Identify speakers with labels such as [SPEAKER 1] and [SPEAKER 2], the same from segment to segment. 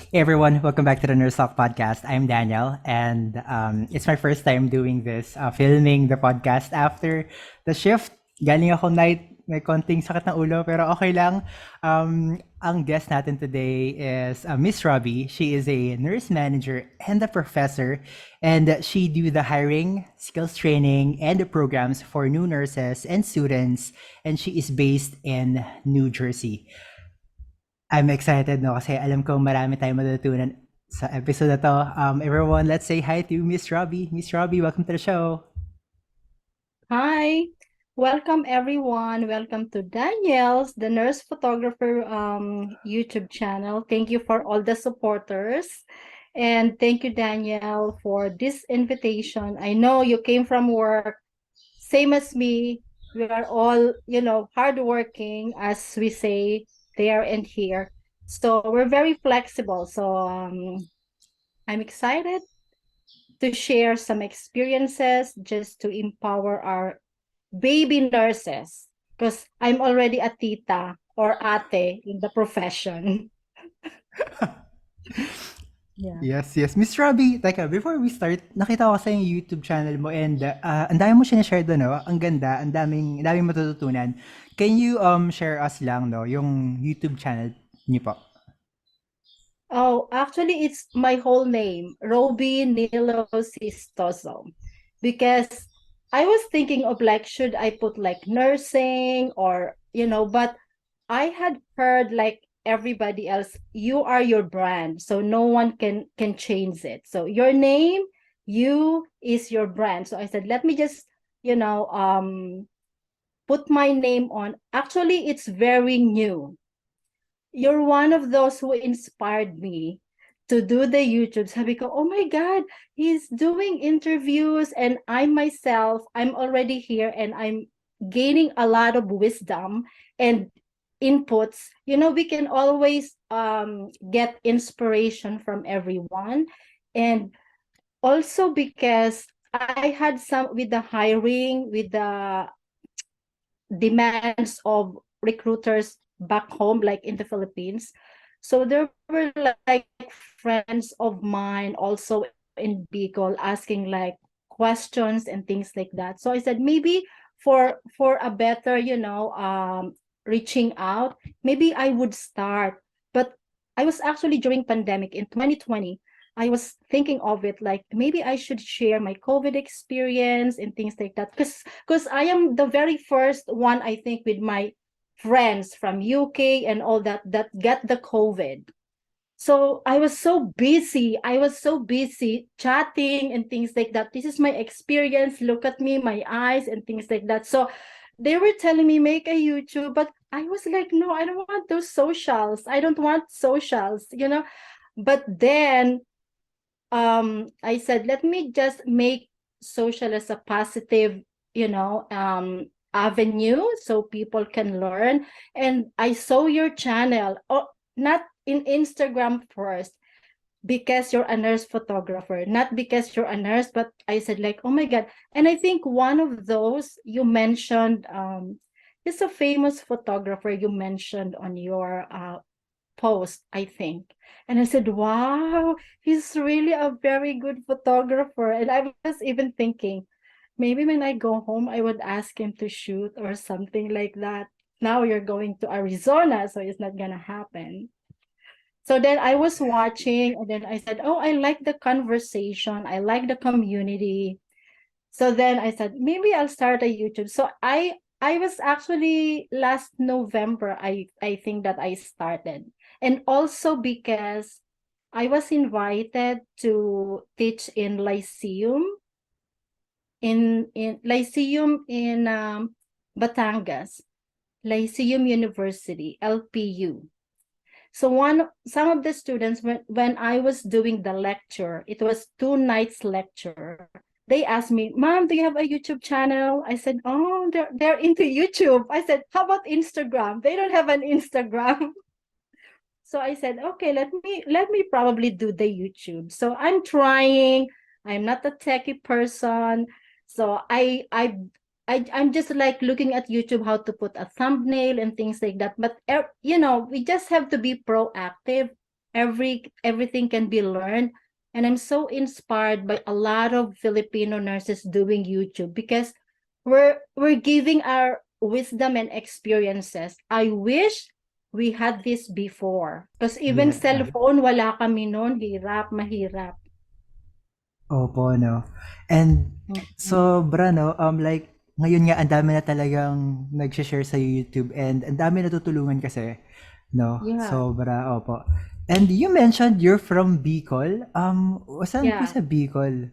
[SPEAKER 1] Hey everyone, welcome back to the Nurse Talk podcast. I'm Daniel, and it's my first time doing this, filming the podcast after the shift. Galing ako night, may konting sakit ng ulo, pero okay lang. Ang guest natin today is Ms Robie. She is a nurse manager and a professor, and she do the hiring, skills training, and the programs for new nurses and students, and she is based in New Jersey. I'm excited, no, kasi alam ko marami tayong matutunan sa episode na 'to. Everyone, let's say hi to Miss Robie. Miss Robie, welcome to the show.
[SPEAKER 2] Hi, welcome everyone. Welcome to Danielle's, the nurse photographer YouTube channel. Thank you for all the supporters. And thank you, Danielle, for this invitation. I know you came from work, same as me. We are all, hardworking, as we say there and here. So we're very flexible. So I'm excited to share some experiences just to empower our baby nurses because I'm already a tita or ate in the profession. Yeah.
[SPEAKER 1] Yes, yes. Miss Robie, teka, before we start, nakita ko sa yung YouTube channel mo and ang dami mo sinashare doon, no? Ang ganda, ang daming matututunan. Can you share us lang, no, yung YouTube channel niyo po?
[SPEAKER 2] Oh, actually, it's my whole name, Robie Nilo Sistoso, because I was thinking of like, should I put like nursing or, but I had heard like everybody else, you are your brand, so no one can change it. So your name, you is your brand. So I said, let me just, you know, um, put my name on. Actually, it's very new. You're one of those who inspired me to do the YouTube. Sabi ko, oh my God, he's doing interviews and I myself, I'm already here and I'm gaining a lot of wisdom and inputs. We can always get inspiration from everyone. And also because I had some with the hiring, with the demands of recruiters back home, like in the Philippines. So there were like friends of mine also in Bicol asking like questions and things like that. So I said maybe for a better, reaching out, maybe I would start. But I was actually during pandemic in 2020. I was thinking of it like maybe I should share my COVID experience and things like that because I am the very first one, I think, with my friends from UK and all that get the COVID. So I was so busy. I was so busy chatting and things like that. This is my experience. Look at me, my eyes and things like that. So they were telling me make a YouTube, but I was like, no, I don't want those socials. I don't want socials. But then I said, let me just make social as a positive, avenue so people can learn. And I saw your channel, not in Instagram first because you're a nurse photographer, not because you're a nurse, but I said like, oh my God. And I think one of those you mentioned is a famous photographer you mentioned on your post, I think. And I said, wow, he's really a very good photographer. And I was even thinking, maybe when I go home, I would ask him to shoot or something like that. Now you're going to Arizona, so it's not gonna happen. So then I was watching, and then I said, oh, I like the conversation. I like the community. So then I said, maybe I'll start a YouTube. So I was actually last November, I think that I started. And also because I was invited to teach in Lyceum in Lyceum in Batangas, Lyceum University, LPU. So some of the students when I was doing the lecture, it was 2 nights lecture. They asked me, "Mom, do you have a YouTube channel?" I said, "Oh, they're into YouTube." I said, "How about Instagram?" They don't have an Instagram. So I said, "Okay, let me probably do the YouTube." So I'm trying. I'm not a techie person. So I'm just like looking at YouTube how to put a thumbnail and things like that. But we just have to be proactive. everything can be learned. And I'm so inspired by a lot of Filipino nurses doing YouTube because we're giving our wisdom and experiences. I wish we had this before. Because even
[SPEAKER 1] Yeah.
[SPEAKER 2] cellphone, wala kami noon. Hirap, mahirap.
[SPEAKER 1] Opo, no. And
[SPEAKER 2] Mhm.
[SPEAKER 1] sobra, no, like, ngayon nga ang dami na talagang nagse-share sa YouTube and ang dami natutulungan kasi, no?
[SPEAKER 2] Yeah,
[SPEAKER 1] Sobra, opo. And you mentioned you're from Bicol. Saan po
[SPEAKER 2] yeah.
[SPEAKER 1] sa Bicol?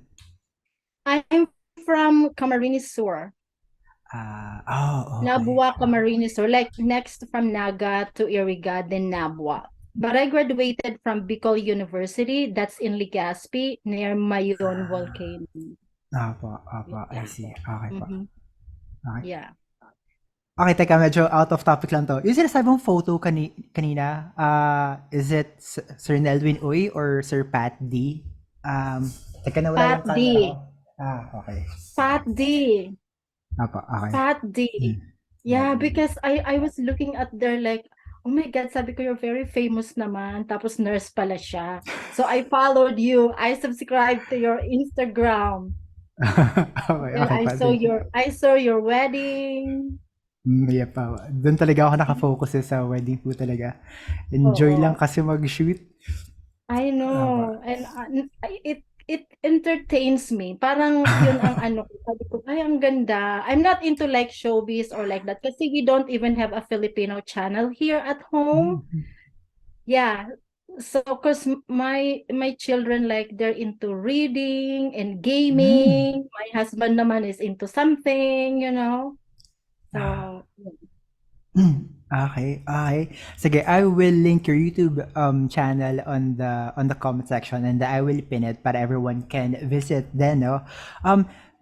[SPEAKER 2] I'm from Camarines Sur.
[SPEAKER 1] Okay.
[SPEAKER 2] Nabwa, Camarines Sur, like next from Naga to Iriga, then Nabwa. But I graduated from Bicol University, that's in Legazpi, near Mayon Volcano.
[SPEAKER 1] Opo, I
[SPEAKER 2] Yeah.
[SPEAKER 1] see. Okay po.
[SPEAKER 2] Mm-hmm.
[SPEAKER 1] Okay.
[SPEAKER 2] Yeah.
[SPEAKER 1] Okay, teka, medyo out of topic lang 'to. Yung sinasabi mong photo kanina, is it Sir Nelwyn Uy or Sir Pat D? Teka, nawala
[SPEAKER 2] Pat
[SPEAKER 1] yung camera ko.
[SPEAKER 2] D.
[SPEAKER 1] Okay.
[SPEAKER 2] Pat D.
[SPEAKER 1] Opo, okay.
[SPEAKER 2] Pat D.
[SPEAKER 1] Hmm.
[SPEAKER 2] Yeah,
[SPEAKER 1] Nelwyn.
[SPEAKER 2] because I was looking at there like, oh my God, sabi ko, you're very famous naman. Tapos nurse pala siya. So I followed you. I subscribed to your Instagram.
[SPEAKER 1] Okay,
[SPEAKER 2] Then
[SPEAKER 1] okay
[SPEAKER 2] I
[SPEAKER 1] pa.
[SPEAKER 2] saw
[SPEAKER 1] Thank you.
[SPEAKER 2] your wedding.
[SPEAKER 1] Yeah pa. Doon talaga ako nakafocus sa wedding po talaga. Enjoy lang
[SPEAKER 2] Oo.
[SPEAKER 1] kasi mag-shoot.
[SPEAKER 2] I
[SPEAKER 1] Opo.
[SPEAKER 2] know. And it entertains me. Parang yun ang ano ko. Sabi ko, ay, ang ganda. I'm not into like showbiz or like that kasi we don't even have a Filipino channel here at home.
[SPEAKER 1] Mm.
[SPEAKER 2] Yeah. So, cause my children like they're into reading and
[SPEAKER 1] Mm.
[SPEAKER 2] gaming. My husband naman is into something, you know.
[SPEAKER 1] Ah.
[SPEAKER 2] So,
[SPEAKER 1] Okay, okay. Sige, I will link your YouTube channel on the comment section and I will pin it para everyone can visit then, no?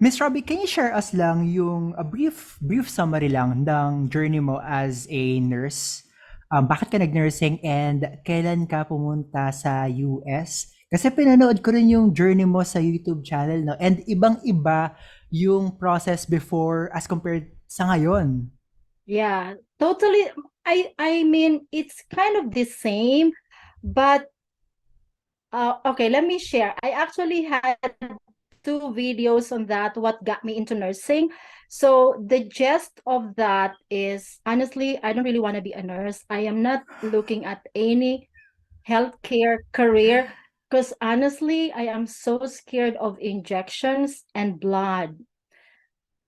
[SPEAKER 1] Ms. Robie, can you share us lang yung a brief summary lang ng journey mo as a nurse? Bakit ka nag-nursing and kailan ka pumunta sa US? Kasi pinanood ko rin yung journey mo sa YouTube channel, no? And ibang-iba yung process before as compared sa ngayon.
[SPEAKER 2] yeah, totally. I mean, it's kind of the same, but okay, let me share. I actually had two videos on that, what got me into nursing. So the gist of that is honestly, I don't really want to be a nurse. I am not looking at any healthcare career because honestly, I am so scared of injections and blood.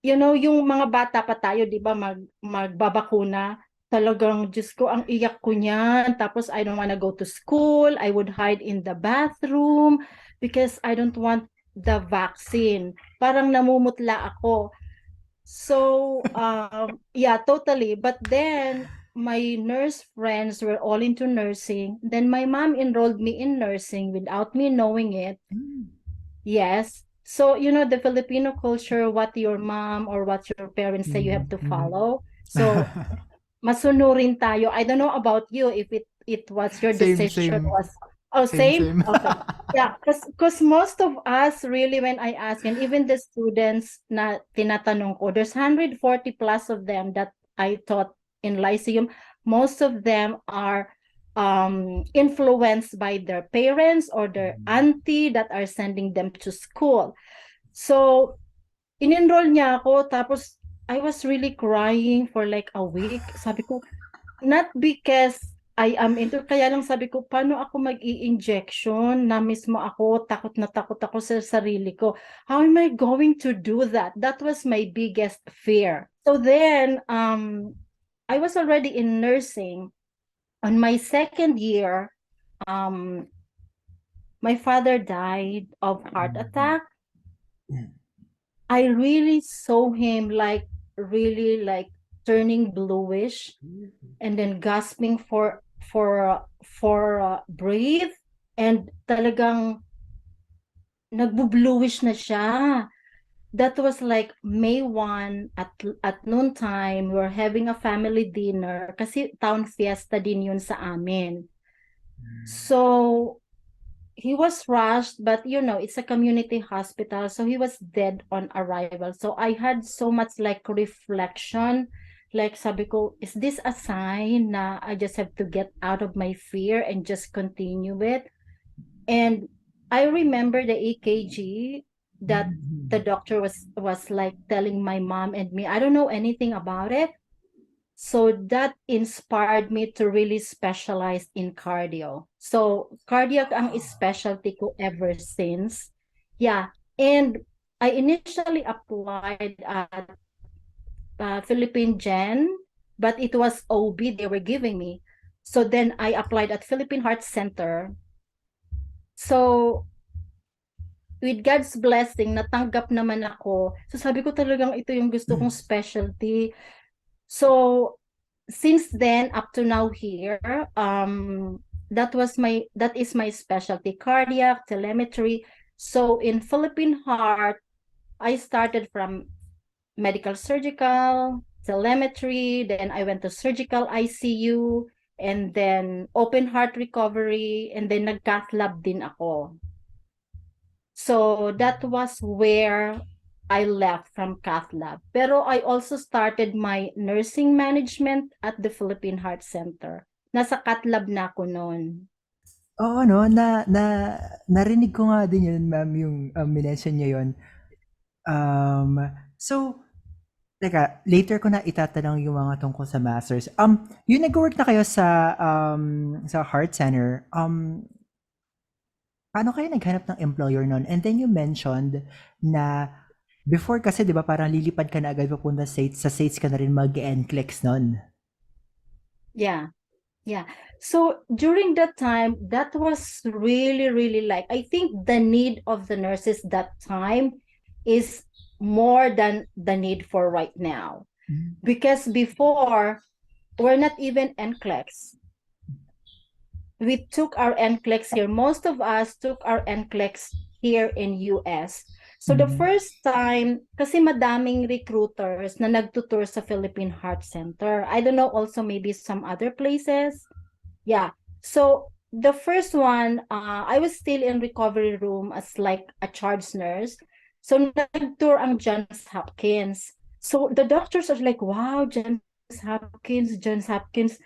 [SPEAKER 2] You know, yung mga bata pa tayo, 'di ba, magbabakuna, talagang Diyos ko, ang iyak ko niyan. Tapos I don't wanna go to school. I would hide in the bathroom because I don't want the vaccine. Parang namumutla ako. So, yeah, totally. But then my nurse friends were all into nursing. Then my mom enrolled me in nursing without me knowing it. Yes. So, you know, the Filipino culture, what your mom or what your parents say you have to
[SPEAKER 1] Mm.
[SPEAKER 2] follow. So, masunurin tayo. I don't know about you if it was your
[SPEAKER 1] Same,
[SPEAKER 2] decision
[SPEAKER 1] same.
[SPEAKER 2] was oh
[SPEAKER 1] Same,
[SPEAKER 2] same?
[SPEAKER 1] same.
[SPEAKER 2] Okay. Yeah, because most of us really when I ask and even the students na tinatanong ko, there's 140 plus of them that I taught in Lyceum. Most of them are influenced by their parents or their auntie that are sending them to school. So, in-enroll niya ako tapos I was really crying for like a week. Sabi ko, not because I am into, kaya lang sabi ko, paano ako mag-i-injection na mismo ako, takot ako sa sarili ko. How am I going to do that? That was my biggest fear. So then, I was already in nursing. On my second year, um, my father died of heart attack. I really saw him like really like turning bluish and then gasping for breathe and talagang nagbo-bluish na siya. That was like May 1 at noontime. We were having a family dinner kasi town fiesta din yun sa amin. So he was rushed, but you know, it's a community hospital, so he was dead on arrival. So I had so much like reflection Like sabi ko, is this a sign na I just have to get out of my fear and just continue it? And I remember the EKG that the doctor was like telling my mom and me. I don't know anything about it. So that inspired me to really specialize in cardio. So cardiac ang specialty ko ever since. Yeah. And I initially applied at Philippine Gen, but it was OB they were giving me. So then I applied at Philippine Heart Center. So with God's blessing, natanggap naman ako. So sabi ko talagang ito yung gusto kong specialty. So since then up to now here, that is my specialty, cardiac, telemetry. So in Philippine Heart, I started from medical surgical, telemetry, then I went to surgical ICU, and then open heart recovery, and then nag-cath lab din ako. So that was where I left from cath lab. Pero I also started my nursing management at the Philippine Heart Center. Nasa cath lab na ako noon.
[SPEAKER 1] Oo, no, narinig ko nga din yun, ma'am, yung minention niyo yun. So, teka, later ko na itatanong yung mga tungkol sa masters. Yung nag-work na kayo sa heart center, paano kayo naghanap ng employer nun? And then you mentioned na before kasi, di ba, parang lilipad ka na agad papunta sa States ka na rin mag-NCLEX nun.
[SPEAKER 2] Yeah. Yeah. So during that time, that was really, really like, I think the need of the nurses that time is more than the need for right now. Because before, we're not even NCLEX. We took our NCLEX here. Most of us took our NCLEX here in US. So the first time, kasi madaming recruiters na nagtutour sa Philippine Heart Center. I don't know, also maybe some other places. Yeah. So the first one, I was still in recovery room as like a charge nurse. So nag-tour ang Johns Hopkins. So the doctors are like, wow, Johns Hopkins.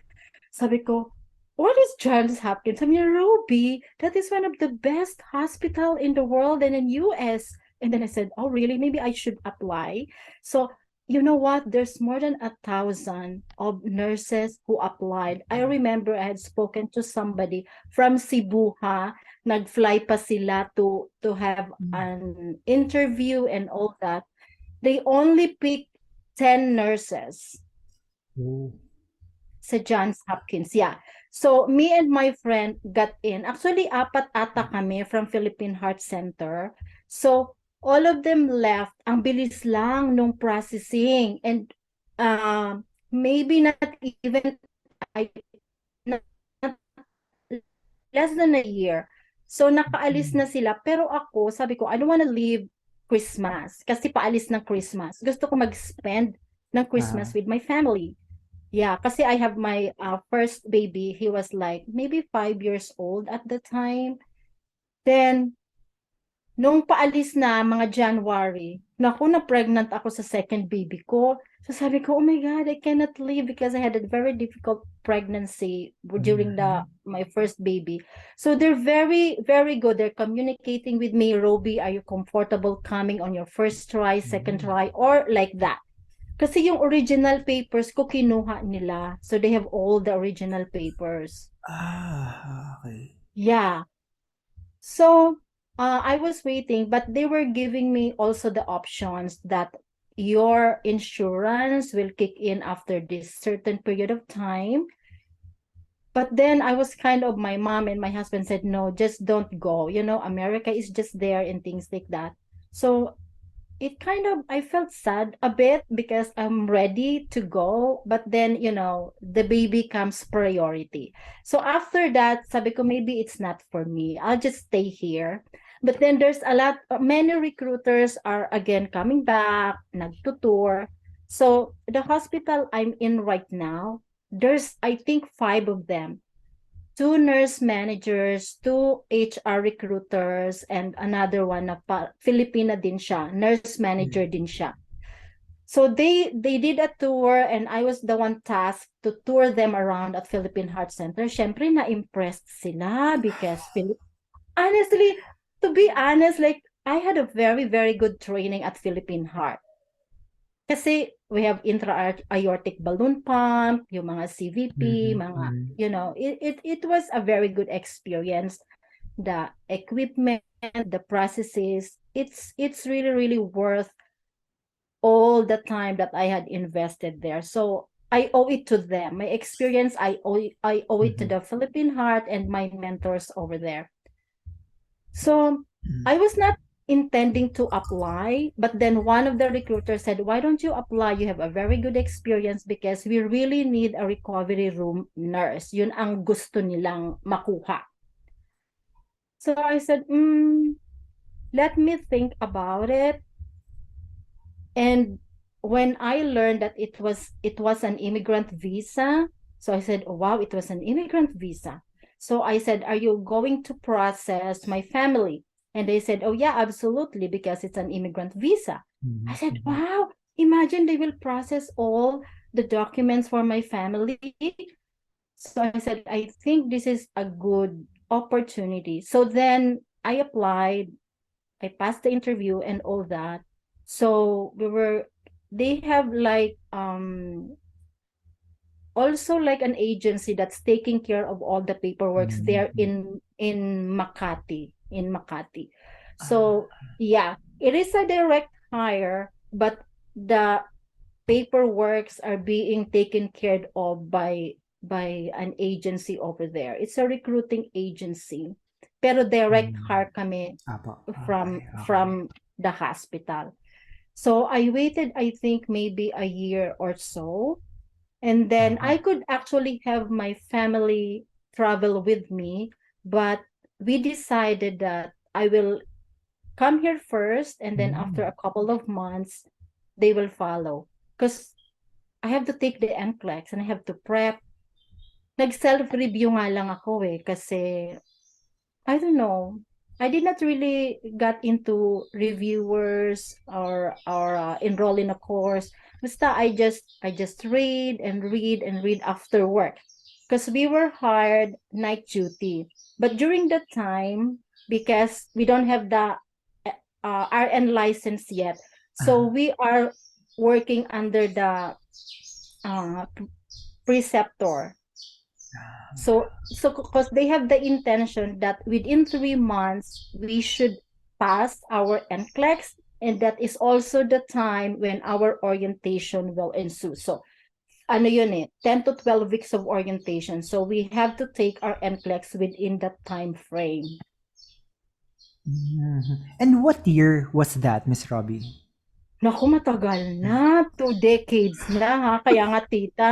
[SPEAKER 2] Sabi ko, what is Johns Hopkins? Sabi niya, Robie, that is one of the best hospital in the world and in US. And then I said, oh, really? Maybe I should apply. So you know what? There's more than 1,000 of nurses who applied. I remember I had spoken to somebody from Cebu, ha? Nag-fly pa sila to have an interview and all that. They only picked 10 nurses sa Johns Hopkins. Yeah. So me and my friend got in. Actually, apat ata kami from Philippine Heart Center. So all of them left. Ang bilis lang nung processing. And maybe not even not less than a year. So nakaalis na sila. Pero ako, sabi ko, I don't wanna leave Christmas. Kasi paalis ng Christmas. Gusto ko mag-spend ng Christmas with my family. Yeah, kasi I have my first baby. He was like maybe 5 years old at the time. Then, nung paalis na mga January, naku, na-pregnant ako sa second baby ko. So sabi ko, oh my God, I cannot leave because I had a very difficult pregnancy during my first baby. So they're very, very good. They're communicating with me, Robie, are you comfortable coming on your first try, second try, or like that? Kasi yung original papers ko kinuha nila. So they have all the original papers.
[SPEAKER 1] Okay.
[SPEAKER 2] Yeah. So I was waiting, but they were giving me also the options that your insurance will kick in after this certain period of time. But then I was kind of, my mom and my husband said, no, just don't go. You know, America is just there and things like that. So it kind of, I felt sad a bit because I'm ready to go, but then, you know, the baby comes priority. So after that, sabi ko, maybe it's not for me. I'll just stay here. But then there's many recruiters are again coming back, nagtutour. So the hospital I'm in right now, there's, I think, 5 of them. 2 nurse managers, 2 HR recruiters, and another one na Filipina din siya, nurse manager din siya. So they did a tour and I was the one tasked to tour them around at Philippine Heart Center. Syempre na-impressed sila because honestly, to be honest, like I had a very, very good training at Philippine Heart. Kasi we have intra-aortic balloon pump, yung mga CVP,
[SPEAKER 1] Mhm,
[SPEAKER 2] mga,
[SPEAKER 1] mhm.
[SPEAKER 2] it was a very good experience. The equipment, the processes, it's really, really worth all the time that I had invested there. So I owe it to them. My experience, I owe it to
[SPEAKER 1] Mhm.
[SPEAKER 2] the Philippine Heart and my mentors over there. So
[SPEAKER 1] Mm.
[SPEAKER 2] I was not intending to apply, but then one of the recruiters said, "Why don't you apply? You have a very good experience because we really need a recovery room nurse." Yun ang gusto nilang makuha. So I said, let me think about it. And when I learned that it was an immigrant visa, so I said, "Oh, wow, it was an immigrant visa." So I said, "Are you going to process my family?" And they said, "Oh yeah, absolutely, because it's an immigrant visa." I
[SPEAKER 1] Mhm,
[SPEAKER 2] said,
[SPEAKER 1] mhm.
[SPEAKER 2] "Wow, imagine they will process all the documents for my family." So I said, "I think this is a good opportunity." So then I applied, I passed the interview and all that. So they have like also like an agency that's taking care of all the paperworks there
[SPEAKER 1] Mhm.
[SPEAKER 2] in Makati.
[SPEAKER 1] Ah,
[SPEAKER 2] So yeah, it is a direct hire, but the paperworks are being taken care of by an agency over there. It's a recruiting agency. Pero direct
[SPEAKER 1] hmm.
[SPEAKER 2] hire kami
[SPEAKER 1] Apo, okey, okey.
[SPEAKER 2] from the hospital. So I waited, I think maybe a year or so. And then
[SPEAKER 1] Opo.
[SPEAKER 2] I could actually have my family travel with me, but we decided that I will come here first, and then after
[SPEAKER 1] Hmm.
[SPEAKER 2] a couple of months, they will follow. Because I have to take the NCLEX and I have to prep. Nag-self-review nga lang ako kasi I don't know. I did not really got into reviewers or enroll in a course. Basta I just read after work because we were hired night duty. But during that time, because we don't have the RN license yet, so
[SPEAKER 1] Ah,
[SPEAKER 2] we are working under the uh, preceptor. So because they have the intention that within 3 months we should pass our NCLEX, and that is also the time when our orientation will ensue. So ano yun 10 to 12 weeks of orientation. So we have to take our NCLEX within that time frame.
[SPEAKER 1] mhm. And what year was that, Miss Robbie?
[SPEAKER 2] Naku, matagal na. 2 decades na ha. Kaya nga tita.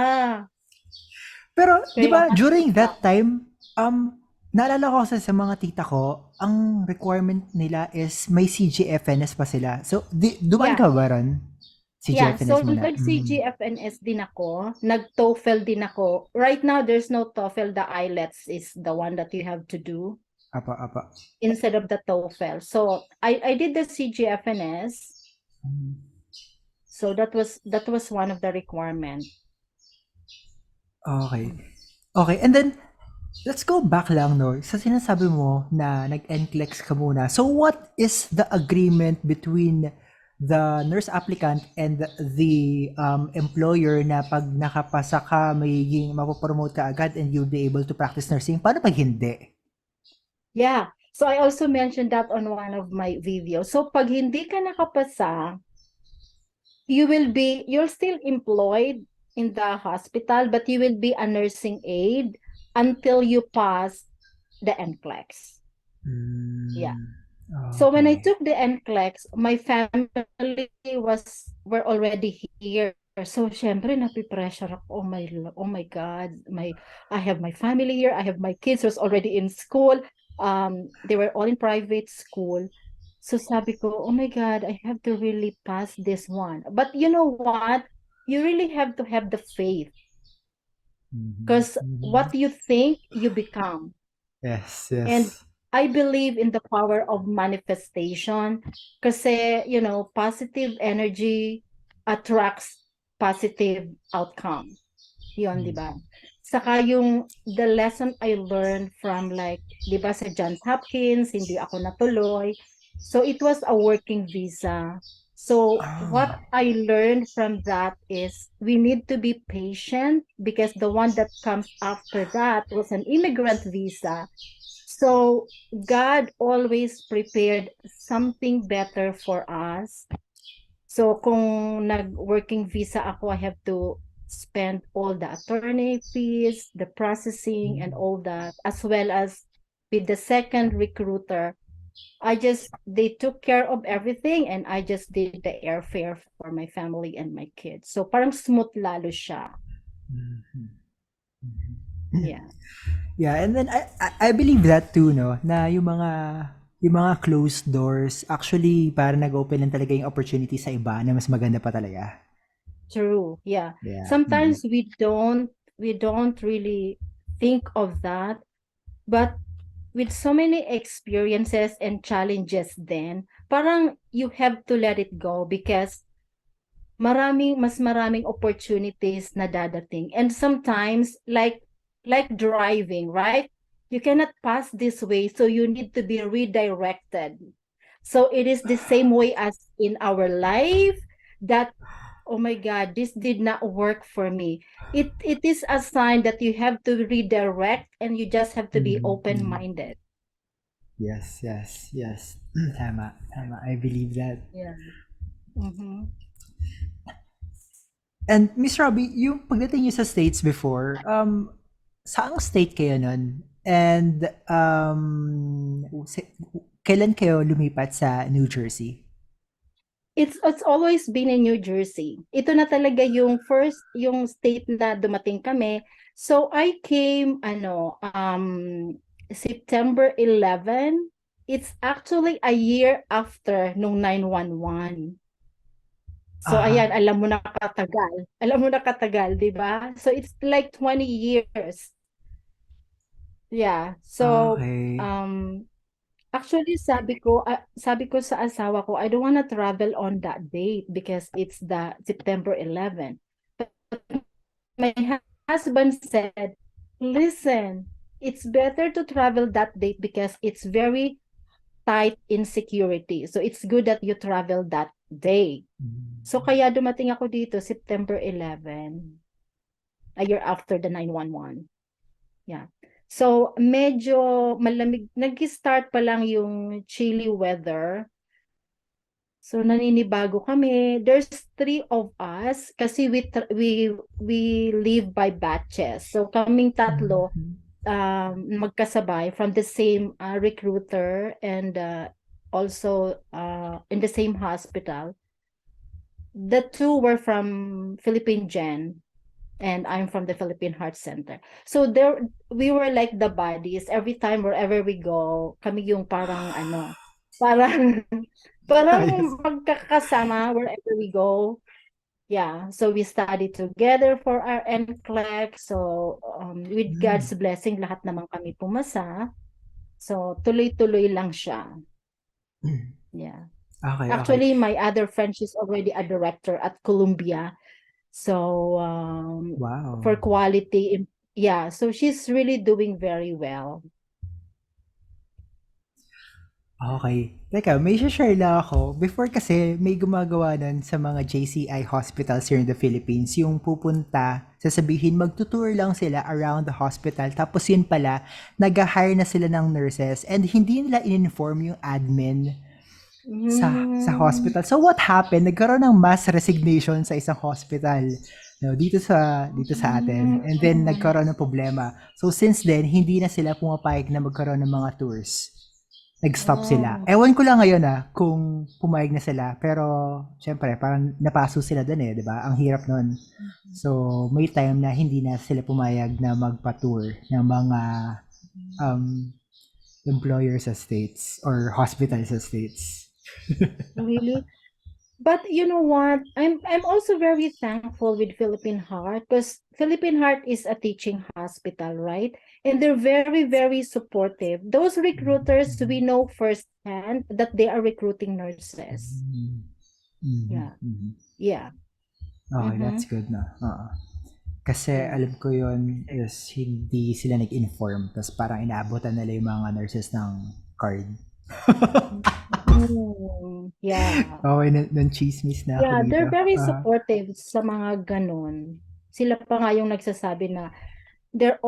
[SPEAKER 1] Pero 'di
[SPEAKER 2] Kaya
[SPEAKER 1] ba
[SPEAKER 2] nga
[SPEAKER 1] during
[SPEAKER 2] tita.
[SPEAKER 1] that time, naalala ko kasi sa mga tita ko, ang requirement nila is may CGFNS pa sila. So, dumaan
[SPEAKER 2] Yeah.
[SPEAKER 1] ka ba ron?
[SPEAKER 2] Yeah, so
[SPEAKER 1] CGFNS muna? Hmm.
[SPEAKER 2] nag-CGFNS din ako, nag-TOEFL din ako. Right now, there's no TOEFL, the IELTS is the one that you have to do
[SPEAKER 1] Apa, apa.
[SPEAKER 2] instead of the TOEFL. So I did the CGFNS,
[SPEAKER 1] Hmm.
[SPEAKER 2] so that was one of the requirement.
[SPEAKER 1] Okay. Okay, and then let's go back lang 'no, sa sinasabi mo na nag-NCLEX ka muna. So what is the agreement between the nurse applicant and the employer na 'pag nakapasa ka magiging mapo-promote ka agad and you'll be able to practice nursing? Paano 'pag hindi?
[SPEAKER 2] Yeah, so I also mentioned that on one of my videos. So pag hindi ka nakapasa, you're still employed in the hospital, but you will be a nursing aide until you pass the NCLEX. Yeah.
[SPEAKER 1] Hmm,
[SPEAKER 2] So when I
[SPEAKER 1] okey.
[SPEAKER 2] took the NCLEX, my family were already here. So syempre napipressure ako. Oh my God, I have my family here. I have my kids who's already in school. They were all in private school. So sabi ko, oh my God, I have to really pass this one. But you know what? You really have to have the faith
[SPEAKER 1] Mhm,
[SPEAKER 2] because
[SPEAKER 1] mhm.
[SPEAKER 2] what you think, you become.
[SPEAKER 1] Yes,
[SPEAKER 2] And
[SPEAKER 1] yes.
[SPEAKER 2] I believe in the power of manifestation kasi, positive energy attracts positive outcome. Yun, di ba? Saka yung the lesson I learned from like, di ba sa Johns Hopkins, hindi ako natuloy. So it was a working visa. So what
[SPEAKER 1] Oh.
[SPEAKER 2] I learned from that is we need to be patient because the one that comes after that was an immigrant visa. So God always prepared something better for us. So kung nag-working visa ako, I have to spend all the attorney fees, the processing and all that, as well as with the second recruiter. They took care of everything and I just did the airfare for my family and my kids. So parang smooth lalo siya. Yeah.
[SPEAKER 1] Yeah, and then I believe that too, no, na yung mga closed doors actually para nag-open lang talaga yung opportunity sa iba na mas maganda pa talaga.
[SPEAKER 2] True. Yeah.
[SPEAKER 1] Yeah.
[SPEAKER 2] Sometimes we don't really think of that, but with so many experiences and challenges then, parang you have to let it go because mas maraming opportunities na dadating. And sometimes like driving, right? You cannot pass this way, so you need to be redirected. So it is the same way as in our life that oh my God, this did not work for me. It is a sign that you have to redirect and you just have to be
[SPEAKER 1] Mhm, mhm.
[SPEAKER 2] open-minded.
[SPEAKER 1] Yes, yes, yes. Tama, tama. I believe that.
[SPEAKER 2] Yeah. Mm-hmm.
[SPEAKER 1] And Miss Robbie, yung pagdating niyo sa States before, saang state kayo nun? And kailan kayo lumipat sa New Jersey?
[SPEAKER 2] It's always been in New Jersey. Ito na talaga yung state na dumating kami. So I came September 11. It's actually a year after nung 911. So ayan,
[SPEAKER 1] Ah,
[SPEAKER 2] alam mo na katagal. Alam mo na katagal, 'di ba? So it's like 20 years. Yeah. So
[SPEAKER 1] okay.
[SPEAKER 2] um actually, sabi ko sa asawa ko, I don't wanna travel on that date because it's the September 11. But my husband said, listen, it's better to travel that date because it's very tight in security. So it's good that you travel that day. So kaya dumating ako dito September 11, a year after the 911. Yeah. So medyo malamig, nag-start pa lang yung chilly weather. So naninibago kami. There's three of us kasi we live by batches. So kaming tatlo
[SPEAKER 1] Mhm.
[SPEAKER 2] magkasabay from the same recruiter and also in the same hospital. The two were from Philippine Gen and I'm from the Philippine Heart Center. So there we were like the buddies. Every time wherever we go, kami yung parang parang parang
[SPEAKER 1] Ayos.
[SPEAKER 2] magkakasama wherever we go. Yeah, so we studied together for our NCLEX. So with God's
[SPEAKER 1] Mm.
[SPEAKER 2] blessing, lahat naman kami pumasa. So tuloy-tuloy lang siya. Yeah.
[SPEAKER 1] Okay, okay.
[SPEAKER 2] Actually, my other friend, she's already a director at Columbia. So
[SPEAKER 1] Wow.
[SPEAKER 2] for quality, yeah, so she's really doing very well.
[SPEAKER 1] Okay. Teka, may share lang ako. Before kasi, may gumagawa nun sa mga JCI hospitals here in the Philippines. Yung pupunta, sasabihin, magtutour lang sila around the hospital. Tapos yun pala, nag-hire na sila ng nurses and hindi nila in-inform yung admin sa
[SPEAKER 2] Mm,
[SPEAKER 1] hospital. So what happened? Nagkaroon ng mass resignation sa isang hospital. No, dito sa atin. And then
[SPEAKER 2] mm.
[SPEAKER 1] nagkaroon ng problema. So since then, hindi na sila pumapayag na magkaroon ng mga tours. Nag-stop sila.
[SPEAKER 2] Oh,
[SPEAKER 1] Ewan ko lang ngayon kung pumayag na sila. Pero, syempre, parang napaso sila dun di ba? Ang hirap nun. So, may time na hindi na sila pumayag na magpa-tour ng mga um, employer sa states or hospital sa states.
[SPEAKER 2] really? But you know what? I'm also very thankful with Philippine Heart because Philippine Heart is a teaching hospital, right? And they're very, very supportive. Those recruiters, we know firsthand that they are recruiting nurses.
[SPEAKER 1] Mhm. Mhm.
[SPEAKER 2] Yeah.
[SPEAKER 1] Mhm.
[SPEAKER 2] Yeah.
[SPEAKER 1] Okay,
[SPEAKER 2] Mm-hmm.
[SPEAKER 1] that's good na. Oo. Kasi
[SPEAKER 2] Yeah.
[SPEAKER 1] alam ko yon is hindi sila nag-inform. Tapos parang inaabutan nila yung mga nurses ng card.
[SPEAKER 2] Yeah.
[SPEAKER 1] Okay, nang chismis na ako
[SPEAKER 2] Yeah,
[SPEAKER 1] dito.
[SPEAKER 2] they're very supportive sa mga ganun. Sila pa nga yung nagsasabi na they're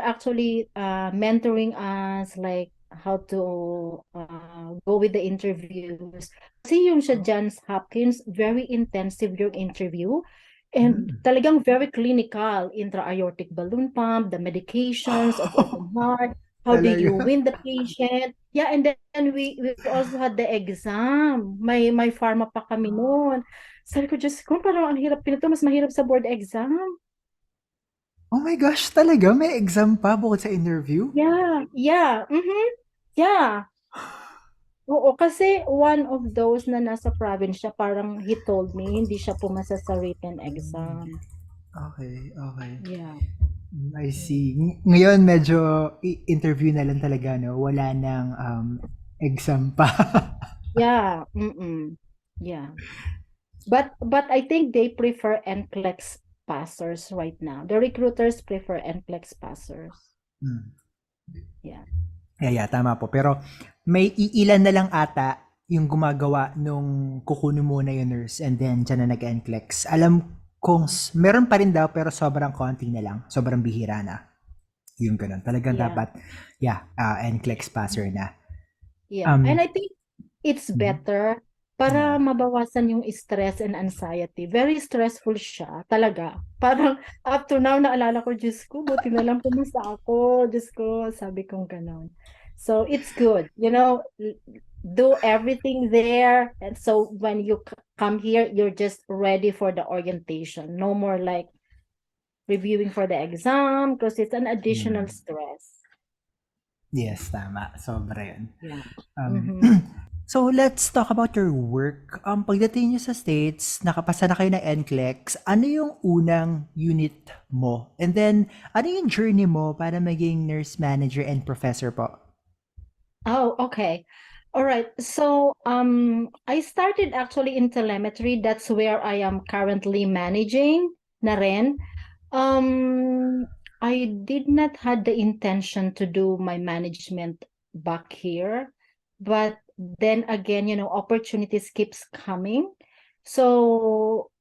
[SPEAKER 2] actually mentoring us like how to go with the interviews. Kasi yung sa Johns Hopkins, very intensive yung interview and
[SPEAKER 1] Mm.
[SPEAKER 2] talagang very clinical. Intra-aortic balloon pump, the medications of open heart, how do you
[SPEAKER 1] Talaga.
[SPEAKER 2] win the patient? Yeah, and then we also had the exam. May pharma pa kami noon. Sabi ko, Diyos ko, parang ang hirap pinito, mas mahirap sa board exam.
[SPEAKER 1] Oh my gosh, talaga? May exam pa bukod sa interview?
[SPEAKER 2] Yeah, yeah, mhm, yeah. Oo, kasi one of those na nasa province siya, parang he told me, hindi siya pumasa sa written exam.
[SPEAKER 1] Okay, okay.
[SPEAKER 2] Yeah.
[SPEAKER 1] I see. Ngayon medyo interview na lang talaga, no? Wala nang exam pa.
[SPEAKER 2] Yeah, mm-mm. Yeah. But I think they prefer NCLEX passers right now. The recruiters prefer NCLEX passers.
[SPEAKER 1] Hmm.
[SPEAKER 2] Yeah.
[SPEAKER 1] Yeah, tama po. Pero may iilan na lang ata yung gumagawa nung kukunin muna yung nurse and then dyan na nag-NCLEX. Alam kong meron pa rin daw pero sobrang konti na lang. Sobrang bihira na. Yung ganun. Talagang
[SPEAKER 2] Yeah.
[SPEAKER 1] dapat, NCLEX passer na.
[SPEAKER 2] Yeah. And
[SPEAKER 1] Um,
[SPEAKER 2] I think it's better para
[SPEAKER 1] yeah.
[SPEAKER 2] mabawasan yung stress and anxiety. Very stressful siya, talaga. Parang up to now, naalala ko, Diyos ko, buti na lang pumasa ako. Diyos ko, sabi kong ganon. So, it's good. Do everything there. And so, when you come here, you're just ready for the orientation. No more like reviewing for the exam because it's an additional
[SPEAKER 1] Hmm.
[SPEAKER 2] stress.
[SPEAKER 1] Yes, tama. Sobra yun.
[SPEAKER 2] Yeah.
[SPEAKER 1] Um,
[SPEAKER 2] Mm-hmm.
[SPEAKER 1] so, let's talk about your work. Pagdating nyo sa States, nakapasa na kayo ng NCLEX, ano yung unang unit mo? And then, ano yung journey mo para maging nurse manager and professor po?
[SPEAKER 2] Oh, okay. All right. So, I started actually in telemetry. That's where I am currently managing na rin. I did not had the intention to do my management back here, but then again, opportunities keeps coming. So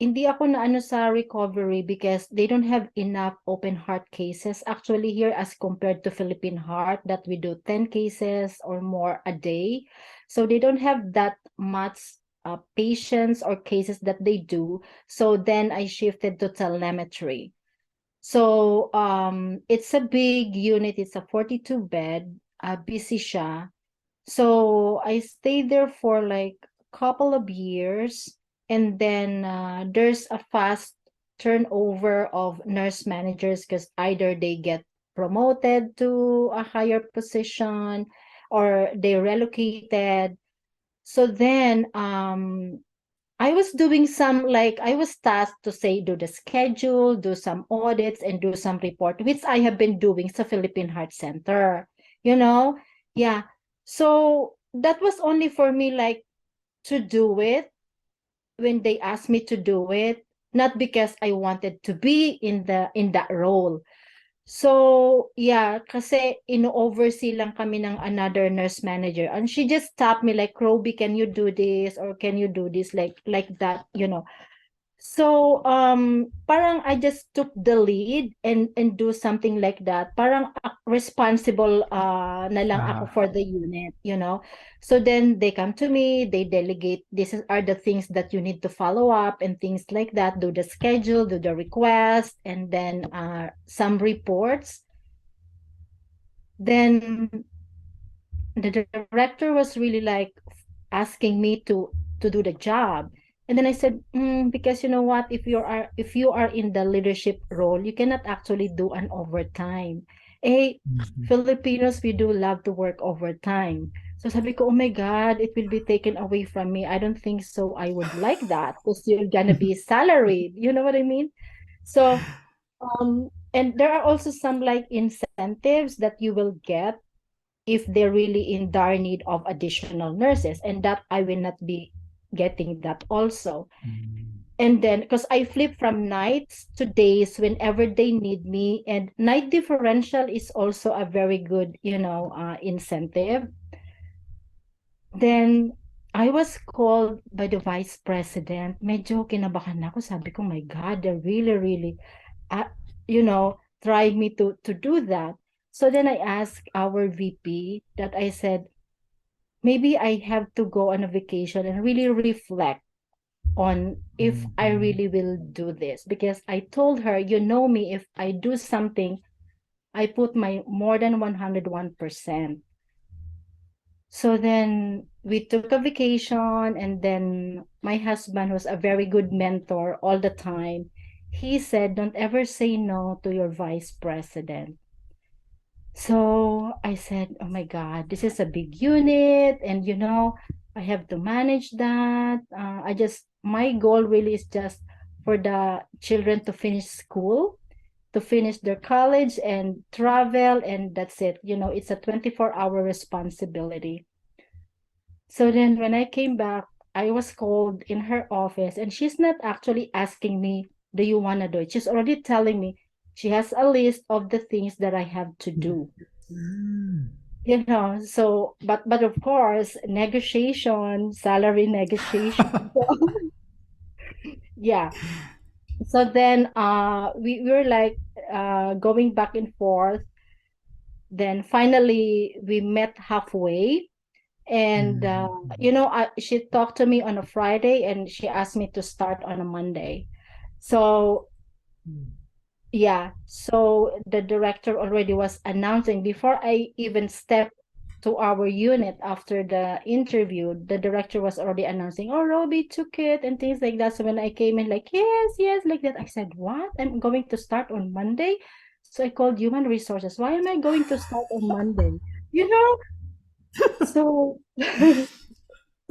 [SPEAKER 2] hindi ako na ano sa recovery because they don't have enough open heart cases actually here as compared to Philippine Heart that we do 10 cases or more a day. So they don't have that much patients or cases that they do. So then I shifted to telemetry. So it's a big unit. It's a 42 bed. Busy siya. So I stayed there for like a couple of years, and then there's a fast turnover of nurse managers because either they get promoted to a higher position or they relocated. So then I was doing some like I was tasked to say do the schedule, do some audits, and do some report, which I have been doing sa Philippine Heart Center. You know, yeah. So that was only for me like to do it when they asked me to do it, not because I wanted to be in that role. So, yeah, kasi ino-oversee lang kami ng another nurse manager. And she just stopped me like, Roby, can you do this? Or can you do this? Like that. So, parang I just took the lead and do something like that. Parang responsible na lang ako
[SPEAKER 1] Ah,
[SPEAKER 2] for the unit. So then they come to me, they delegate, are the things that you need to follow up and things like that, do the schedule, do the request, and then some reports. Then the director was really like asking me to do the job, and then I said, because you know what, if you are in the leadership role, you cannot actually do an overtime.
[SPEAKER 1] mhm.
[SPEAKER 2] Filipinos, we do love to work overtime. So sabi ko, oh my god, it will be taken away from me. I don't think so. I would like that because you're gonna be salaried, you know what I mean? So and there are also some like incentives that you will get if they're really in dire need of additional nurses, and that I will not be getting that also. And then because I flip from nights to days whenever they need me, and night differential is also a very good, incentive. Then I was called by the vice president. Medyo kinabahan ako. Sabi ko, my God, they're really, really, uh, trying me to do that. So then I asked our VP that I said, maybe I have to go on a vacation and really reflect on if I
[SPEAKER 1] Mhm.
[SPEAKER 2] really will do this. Because I told her, you know me, if I do something, I put my more than 101%. So then we took a vacation, and then my husband was a very good mentor all the time. He said, don't ever say no to your vice president. So I said, oh my God, this is a big unit, and I have to manage that. My goal really is just for the children to finish school, to finish their college and travel, and that's it. It's a 24-hour responsibility. So then when I came back, I was called in her office, and she's not actually asking me, do you want to do it? She's already telling me she has a list of the things that I have to do.
[SPEAKER 1] Mm.
[SPEAKER 2] So but of course, negotiation, salary negotiation. So, yeah. So then we were like going back and forth. Then finally we met halfway. And
[SPEAKER 1] Mhm.
[SPEAKER 2] she talked to me on a Friday, and she asked me to start on a Monday. So yeah, so the director already was announcing before I even stepped to our unit after the interview. The director was already announcing, oh, Robbie took it and things like that. So when I came in, like, yes, yes, like that, I said, what? I'm going to start on Monday. So I called human resources. Why am I going to start on Monday? You know, so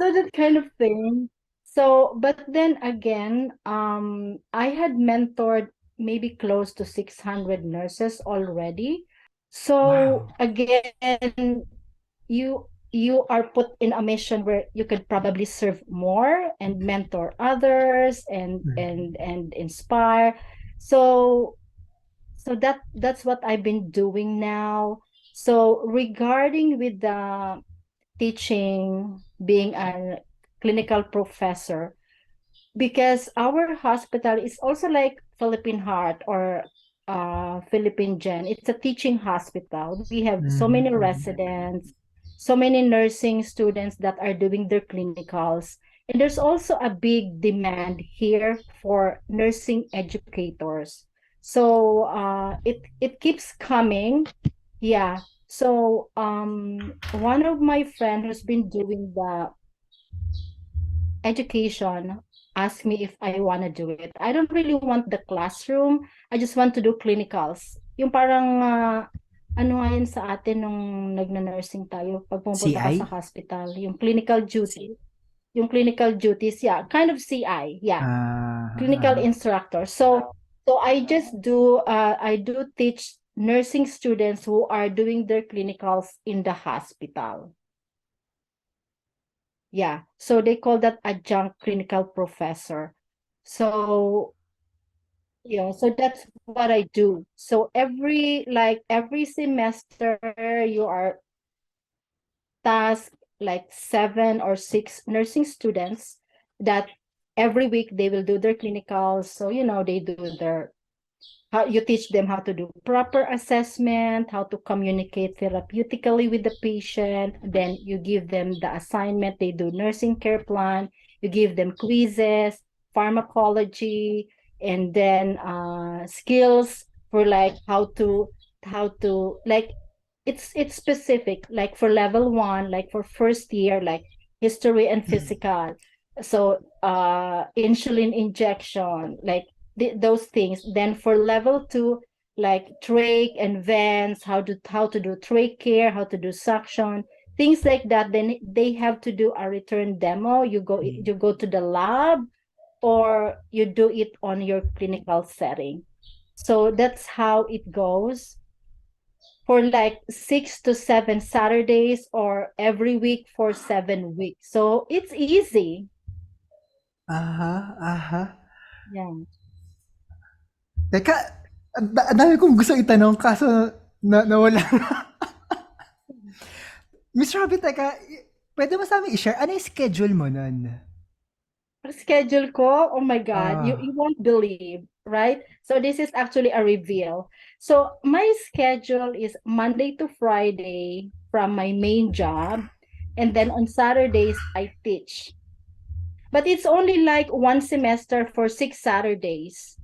[SPEAKER 2] so that kind of thing. So, but then again, I had mentored maybe close to 600 nurses already. So
[SPEAKER 1] Wow.
[SPEAKER 2] again, you are put in a mission where you could probably serve more and mentor others and inspire. So that's what I've been doing now. So regarding with the teaching, being a clinical professor, because our hospital is also like Philippine Heart or Philippine Gen. It's a teaching hospital. We have so
[SPEAKER 1] Mhm,
[SPEAKER 2] many
[SPEAKER 1] mhm.
[SPEAKER 2] residents, so many nursing students that are doing their clinicals. And there's also a big demand here for nursing educators. So it keeps coming. Yeah. So one of my friend who's been doing the education asked me if I want to do it. I don't really want the classroom. I just want to do clinicals. Yung parang ano nga yun sa atin nung nagna-nursing tayo pag pumunta ka sa
[SPEAKER 1] CI?
[SPEAKER 2] hospital, yung clinical duty, yung clinical duties, yeah, kind of CI, yeah, clinical
[SPEAKER 1] Uh-huh.
[SPEAKER 2] instructor. So I do teach nursing students who are doing their clinicals in the hospital. Yeah. So they call that adjunct clinical professor. So yeah, so that's what I do. So every semester you are tasked like 7 or 6 nursing students that every week they will do their clinicals. So they do their how you teach them how to do proper assessment, how to communicate therapeutically with the patient. Then you give them the assignment, they do nursing care plan, you give them quizzes, pharmacology, and then skills for like how to like it's specific, like for level 1, like for first year, like history and physical. So insulin injection, like those things. Then for level 2, like trach and vents, how to do trach care, how to do suction, things like that. Then they have to do a return demo. You go to the lab, or you do it on your clinical setting. So that's how it goes for like 6 to 7 Saturdays, or every week for 7 weeks. So it's easy.
[SPEAKER 1] Uh-huh, uh-huh.
[SPEAKER 2] Yeah.
[SPEAKER 1] Teka, ang dami kong gusto itanong kaso nawala. Miss Robin, teka, pwede mo sa amin i-share, ano yung schedule mo nun?
[SPEAKER 2] Ang schedule ko, oh my God, you
[SPEAKER 1] Ah,
[SPEAKER 2] won't believe, right? So this is actually a reveal. So my schedule is Monday to Friday from my main job, and then on Saturdays I teach. But it's only like one semester for 6 Saturdays.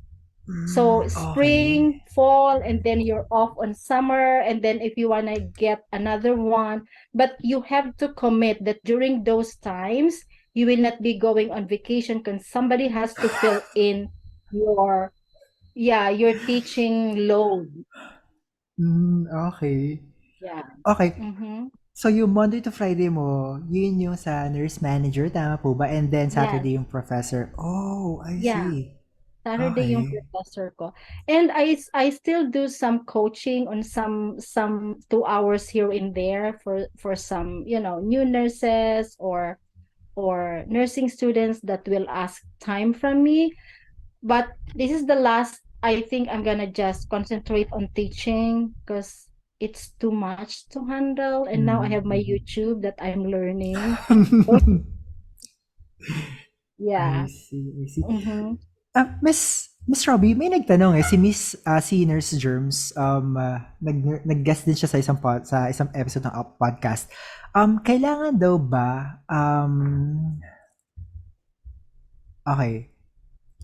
[SPEAKER 2] So
[SPEAKER 1] okay.
[SPEAKER 2] spring, fall, and then you're off on summer, and then if you want to get another one, but you have to commit that during those times you will not be going on vacation because somebody has to fill in your yeah, your teaching load.
[SPEAKER 1] Okay.
[SPEAKER 2] Yeah.
[SPEAKER 1] Okay.
[SPEAKER 2] Mm-hmm.
[SPEAKER 1] So, yung Monday to Friday mo, yun yung sa nurse manager, tama po ba? And then
[SPEAKER 2] Yes.
[SPEAKER 1] Saturday yung professor. Oh, I
[SPEAKER 2] Yeah.
[SPEAKER 1] see.
[SPEAKER 2] Saturday yung
[SPEAKER 1] Okay.
[SPEAKER 2] professor ko. And I still do some coaching on some 2 hours here and there for some, new nurses or nursing students that will ask time from me. But this is the last, I think I'm gonna just concentrate on teaching because it's too much to handle. And now I have my YouTube that I'm learning. So,
[SPEAKER 1] I
[SPEAKER 2] yeah.
[SPEAKER 1] see, I see.
[SPEAKER 2] Mm-hmm.
[SPEAKER 1] Miss Robbie, may nagtanong si si Nurse Germs, nag-guest din siya sa sa isang episode ng podcast. Kailangan daw ba, okay,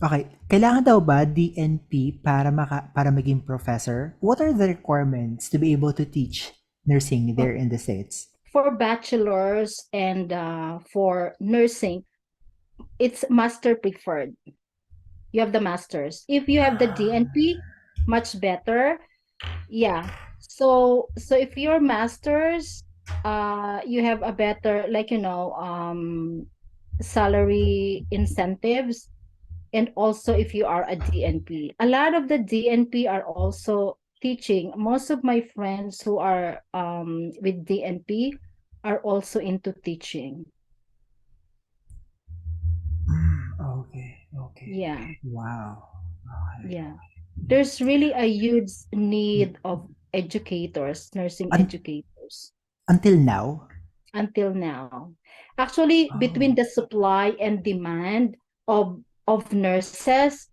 [SPEAKER 1] okay, kailangan daw ba DNP para maging professor? What are the requirements to be able to teach nursing there in the States?
[SPEAKER 2] For bachelors and for nursing, it's master preferred. You have the masters. If you have the DNP, much better. Yeah. So if you're masters, you have a better, like, salary incentives. And also if you are a DNP. A lot of the DNP are also teaching. Most of my friends who are with DNP are also into teaching.
[SPEAKER 1] Okay, okay.
[SPEAKER 2] Yeah.
[SPEAKER 1] Wow. Okay.
[SPEAKER 2] Yeah. There's really a huge need of educators, nursing
[SPEAKER 1] Un-
[SPEAKER 2] educators
[SPEAKER 1] until now?
[SPEAKER 2] until now. Actually, between
[SPEAKER 1] Oh.
[SPEAKER 2] the supply and demand of nurses,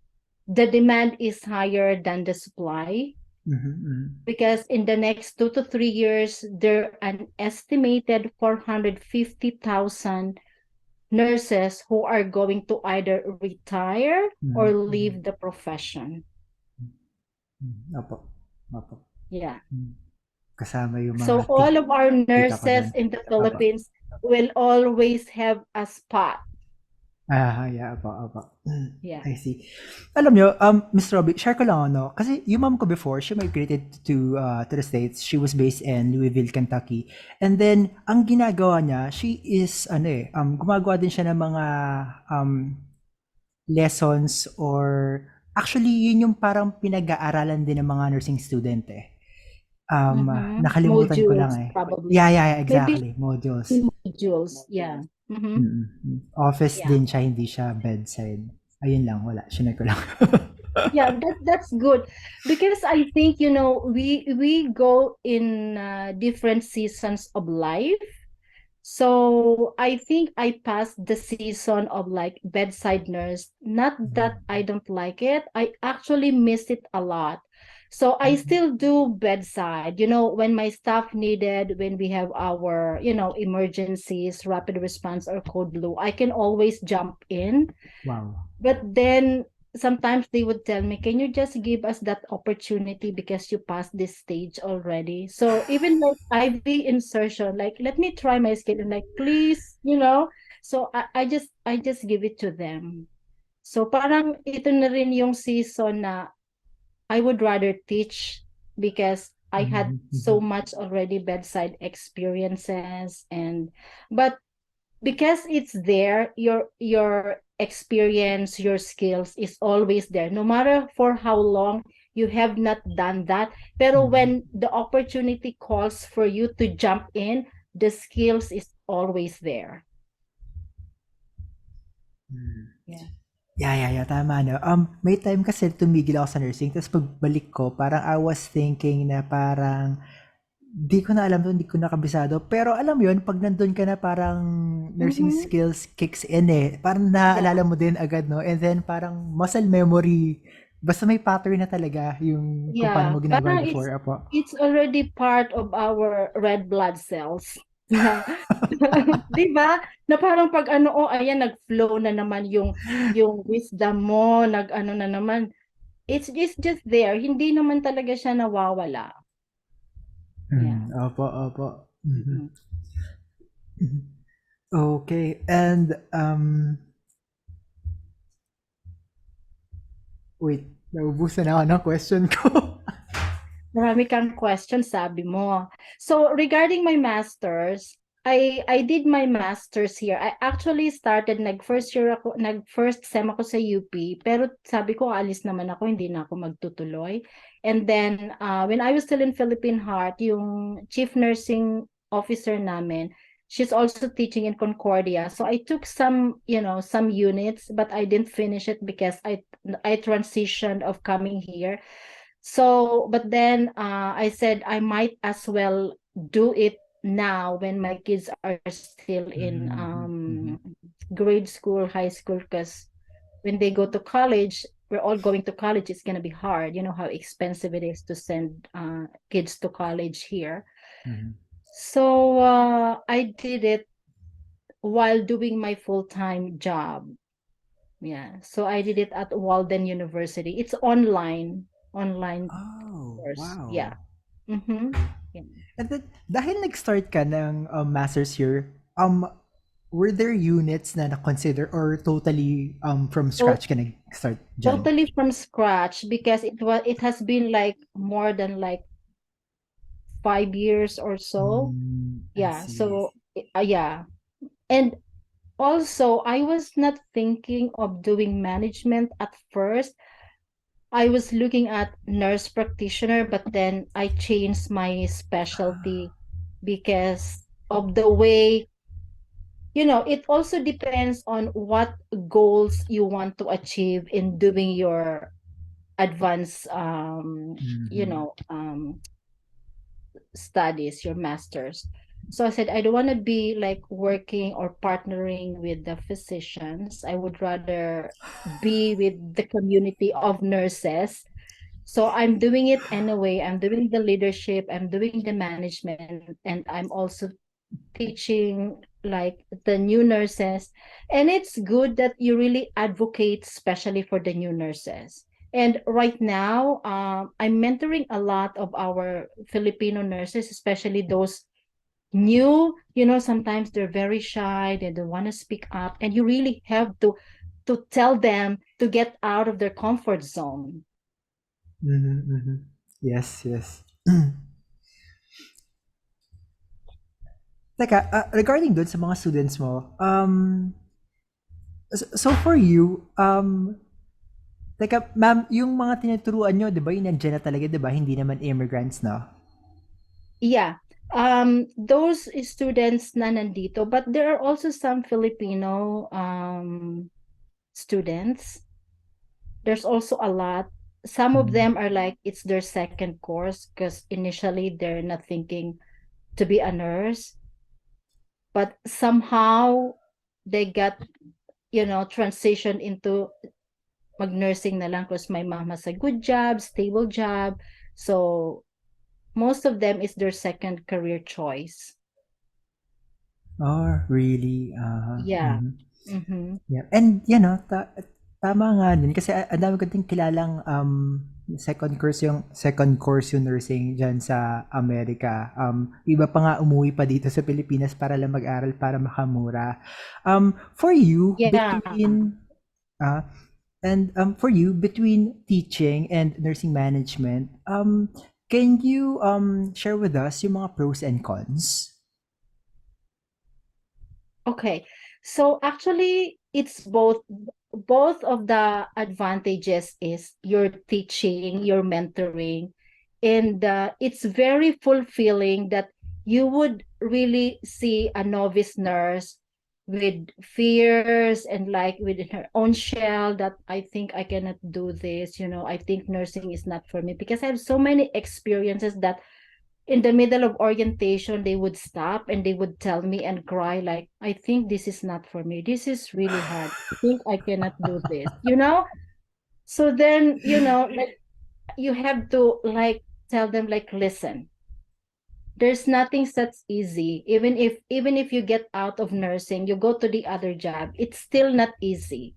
[SPEAKER 2] the demand is higher than the supply
[SPEAKER 1] Mhm.
[SPEAKER 2] because in the next 2 to 3 years, there are an estimated 450,000 nurses who are going to either retire or
[SPEAKER 1] Mhm.
[SPEAKER 2] leave
[SPEAKER 1] Mhm.
[SPEAKER 2] the profession.
[SPEAKER 1] Opo. Opo.
[SPEAKER 2] Yeah.
[SPEAKER 1] Hmm. Kasama yung mga
[SPEAKER 2] So all of our
[SPEAKER 1] tita ko
[SPEAKER 2] nurses
[SPEAKER 1] dun.
[SPEAKER 2] in the
[SPEAKER 1] Opo.
[SPEAKER 2] Philippines will always have a spot.
[SPEAKER 1] Yeah, opo, opo.
[SPEAKER 2] Yeah.
[SPEAKER 1] I see. Alam niyo, Miss Robbie, share ko lang ano, kasi yung mom ko before, she migrated to the States. She was based in Louisville, Kentucky. And then, ang ginagawa niya, she is, gumagawa din siya ng mga um, lessons or actually, yun yung parang pinag-aaralan din ng mga nursing student eh.
[SPEAKER 2] Mm-hmm.
[SPEAKER 1] Nakalimutan ko lang
[SPEAKER 2] Modules,
[SPEAKER 1] eh.
[SPEAKER 2] probably.
[SPEAKER 1] Yeah,
[SPEAKER 2] Maybe
[SPEAKER 1] exactly. Modules.
[SPEAKER 2] modules. Yeah. Mm-hmm.
[SPEAKER 1] Office
[SPEAKER 2] Yeah.
[SPEAKER 1] din siya, hindi siya bedside. Ayun lang, wala. Shinare ko lang.
[SPEAKER 2] Yeah, that's good because I think we go in different seasons of life. So I think I passed the season of like bedside nurse. Not that I don't like it. I actually miss it a lot. So I still do bedside, when my staff needed, when we have our, emergencies, rapid response or code blue, I can always jump in.
[SPEAKER 1] Wow.
[SPEAKER 2] But then sometimes they would tell me, can you just give us that opportunity because you passed this stage already? So even like IV insertion, like let me try my skill and like please. So I just give it to them. So parang ito na rin yung season na I would rather teach because I had so much already bedside experiences but because it's there, your experience, your skills is always there no matter for how long you have not done that. Pero when the opportunity calls for you to jump in, the skills is always there. Yeah.
[SPEAKER 1] Yeah, tama, no? May time kasi tumigil ako sa nursing, tapos pagbalik ko, parang I was thinking na parang, di ko na alam to, di ko na kabisado. Pero alam mo yun, pag nandun ka na parang nursing
[SPEAKER 2] Mhm.
[SPEAKER 1] skills kicks in eh. Parang
[SPEAKER 2] Yeah.
[SPEAKER 1] naaalala mo din agad, no? And then parang muscle memory, basta may pattern na talaga yung kung paano mo
[SPEAKER 2] Yeah,
[SPEAKER 1] ginagawa
[SPEAKER 2] parang
[SPEAKER 1] before, apo.
[SPEAKER 2] it's already part of our red blood cells. Yeah. 'Di ba? Na parang pag ano, oh ayan nag-flow na naman yung wisdom mo, nag-ano na naman. It's just there. Hindi naman talaga siya nawawala. Yeah.
[SPEAKER 1] Opo, opo. Mhm.
[SPEAKER 2] Mm.
[SPEAKER 1] Mhm. Okay, and wait, naubusan na ako ng question ko.
[SPEAKER 2] Marami kang question, sabi mo. So, regarding my masters, I did my masters here. I actually started nag first sem ako sa UP, pero sabi ko alis naman ako, hindi na ako magtutuloy. And then when I was still in Philippine Heart, yung chief nursing officer namin, she's also teaching in Concordia. So I took some, some units, but I didn't finish it because I transitioned of coming here. So, but then I said I might as well do it now when my kids are still in
[SPEAKER 1] Mhm, mhm,
[SPEAKER 2] grade school, high school, because when they go to college, we're all going to college, it's going to be hard. You know how expensive it is to send kids to college here.
[SPEAKER 1] mhm.
[SPEAKER 2] So I did it while doing my full-time job. Yeah. So I did it at Walden University. It's online
[SPEAKER 1] Oh,
[SPEAKER 2] course. Yeah.
[SPEAKER 1] wow.
[SPEAKER 2] Mm-hmm. Yeah.
[SPEAKER 1] And then, dahil nag-start ka ng master's year, were there units na na-consider or totally from
[SPEAKER 2] So
[SPEAKER 1] scratch ka nag-start dyan?
[SPEAKER 2] totally from scratch because it has been like more than like 5 years or so.
[SPEAKER 1] I
[SPEAKER 2] Yeah.
[SPEAKER 1] see.
[SPEAKER 2] So yeah. And also I was not thinking of doing management at first. I was looking at nurse practitioner, but then I changed my specialty because of the way, it also depends on what goals you want to achieve in doing your advanced
[SPEAKER 1] Mhm.
[SPEAKER 2] studies, your masters. So I said I don't want to be like working or partnering with the physicians. I would rather be with the community of nurses. So I'm doing it anyway. I'm doing the leadership, I'm doing the management, and I'm also teaching like the new nurses. And it's good that you really advocate especially for the new nurses. And right now I'm mentoring a lot of our Filipino nurses, especially those new, sometimes they're very shy, they don't want to speak up, and you really have to tell them to get out of their comfort zone.
[SPEAKER 1] Mhm, mhm. Yes, yes. Teka, regarding dun sa mga students mo, so for you, teka, ma'am, yung mga tinuturuan nyo, di ba, yun nandiyan na talaga, di ba? Hindi naman immigrants, no?
[SPEAKER 2] Yeah. Those students na nandito, but there are also some Filipino students. There's also a lot. Some of
[SPEAKER 1] Mhm.
[SPEAKER 2] them are like it's their second course because initially they're not thinking to be a nurse, but somehow they got, transition into mag-nursing na lang because my mom has a good job, stable job. So most of them is their second career choice.
[SPEAKER 1] Oh, really?
[SPEAKER 2] Yeah.
[SPEAKER 1] Mhm.
[SPEAKER 2] Mm-hmm.
[SPEAKER 1] Yeah. And yan no, tama nga din kasi ang dami ko din kilalang second course yung nursing diyan sa Amerika. Iba pa nga umuwi pa dito sa Pilipinas para lang mag-aral para makamura. For you
[SPEAKER 2] Yeah.
[SPEAKER 1] between uh, for you between teaching and nursing management, can you share with us yung mga pros and cons?
[SPEAKER 2] Okay. So actually it's both of the advantages is your teaching, your mentoring, and it's very fulfilling that you would really see a novice nurse with fears and like within her own shell that I think I cannot do this, I think nursing is not for me, because I have so many experiences that in the middle of orientation they would stop and they would tell me and cry like, I think this is not for me, this is really hard, I think I cannot do this. So then, like, you have to like tell them like, listen, there's nothing that's easy. Even if you get out of nursing, you go to the other job, it's still not easy,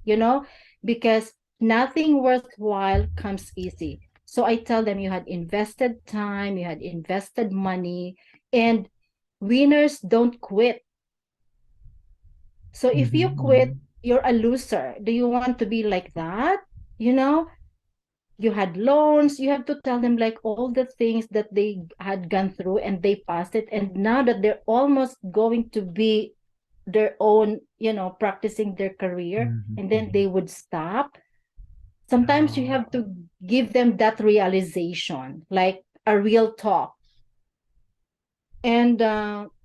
[SPEAKER 2] because nothing worthwhile comes easy. So I tell them, you had invested time, you had invested money, and winners don't quit. So if you quit,
[SPEAKER 1] Mm-hmm.
[SPEAKER 2] you're a loser. Do you want to be like that? You know, you had loans, you have to tell them like all the things that they had gone through and they passed it, and now that they're almost going to be their own, practicing their career, and then
[SPEAKER 1] Mm-hmm.
[SPEAKER 2] they would stop. Sometimes you
[SPEAKER 1] Oh.
[SPEAKER 2] have to give them that realization, like a real talk. And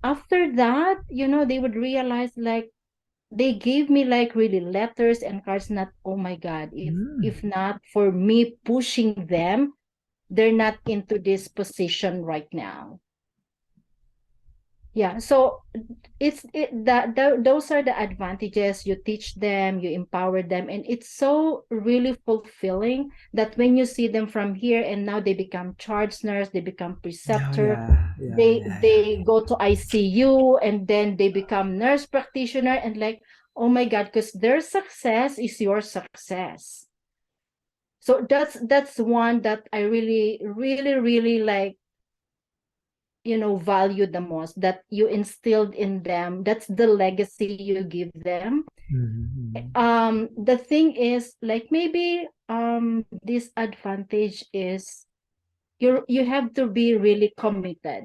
[SPEAKER 2] after that, they would realize like, they gave me like really letters and cards, not, oh my god,
[SPEAKER 1] Mm.
[SPEAKER 2] if not for me pushing them, they're not into this position right now. Yeah, so those are the advantages. You teach them, you empower them, and it's so really fulfilling that when you see them from here and now they become charge nurse, they become
[SPEAKER 1] Oh
[SPEAKER 2] preceptor,
[SPEAKER 1] yeah, yeah, yeah, yeah.
[SPEAKER 2] they go to ICU, and then they become nurse practitioner, and like, oh my god, because their success is your success. So that's one that I really really really like, value the most, that you instilled in them. That's the legacy you give them.
[SPEAKER 1] Mm-hmm.
[SPEAKER 2] The thing is like, maybe this advantage is, you have to be really committed,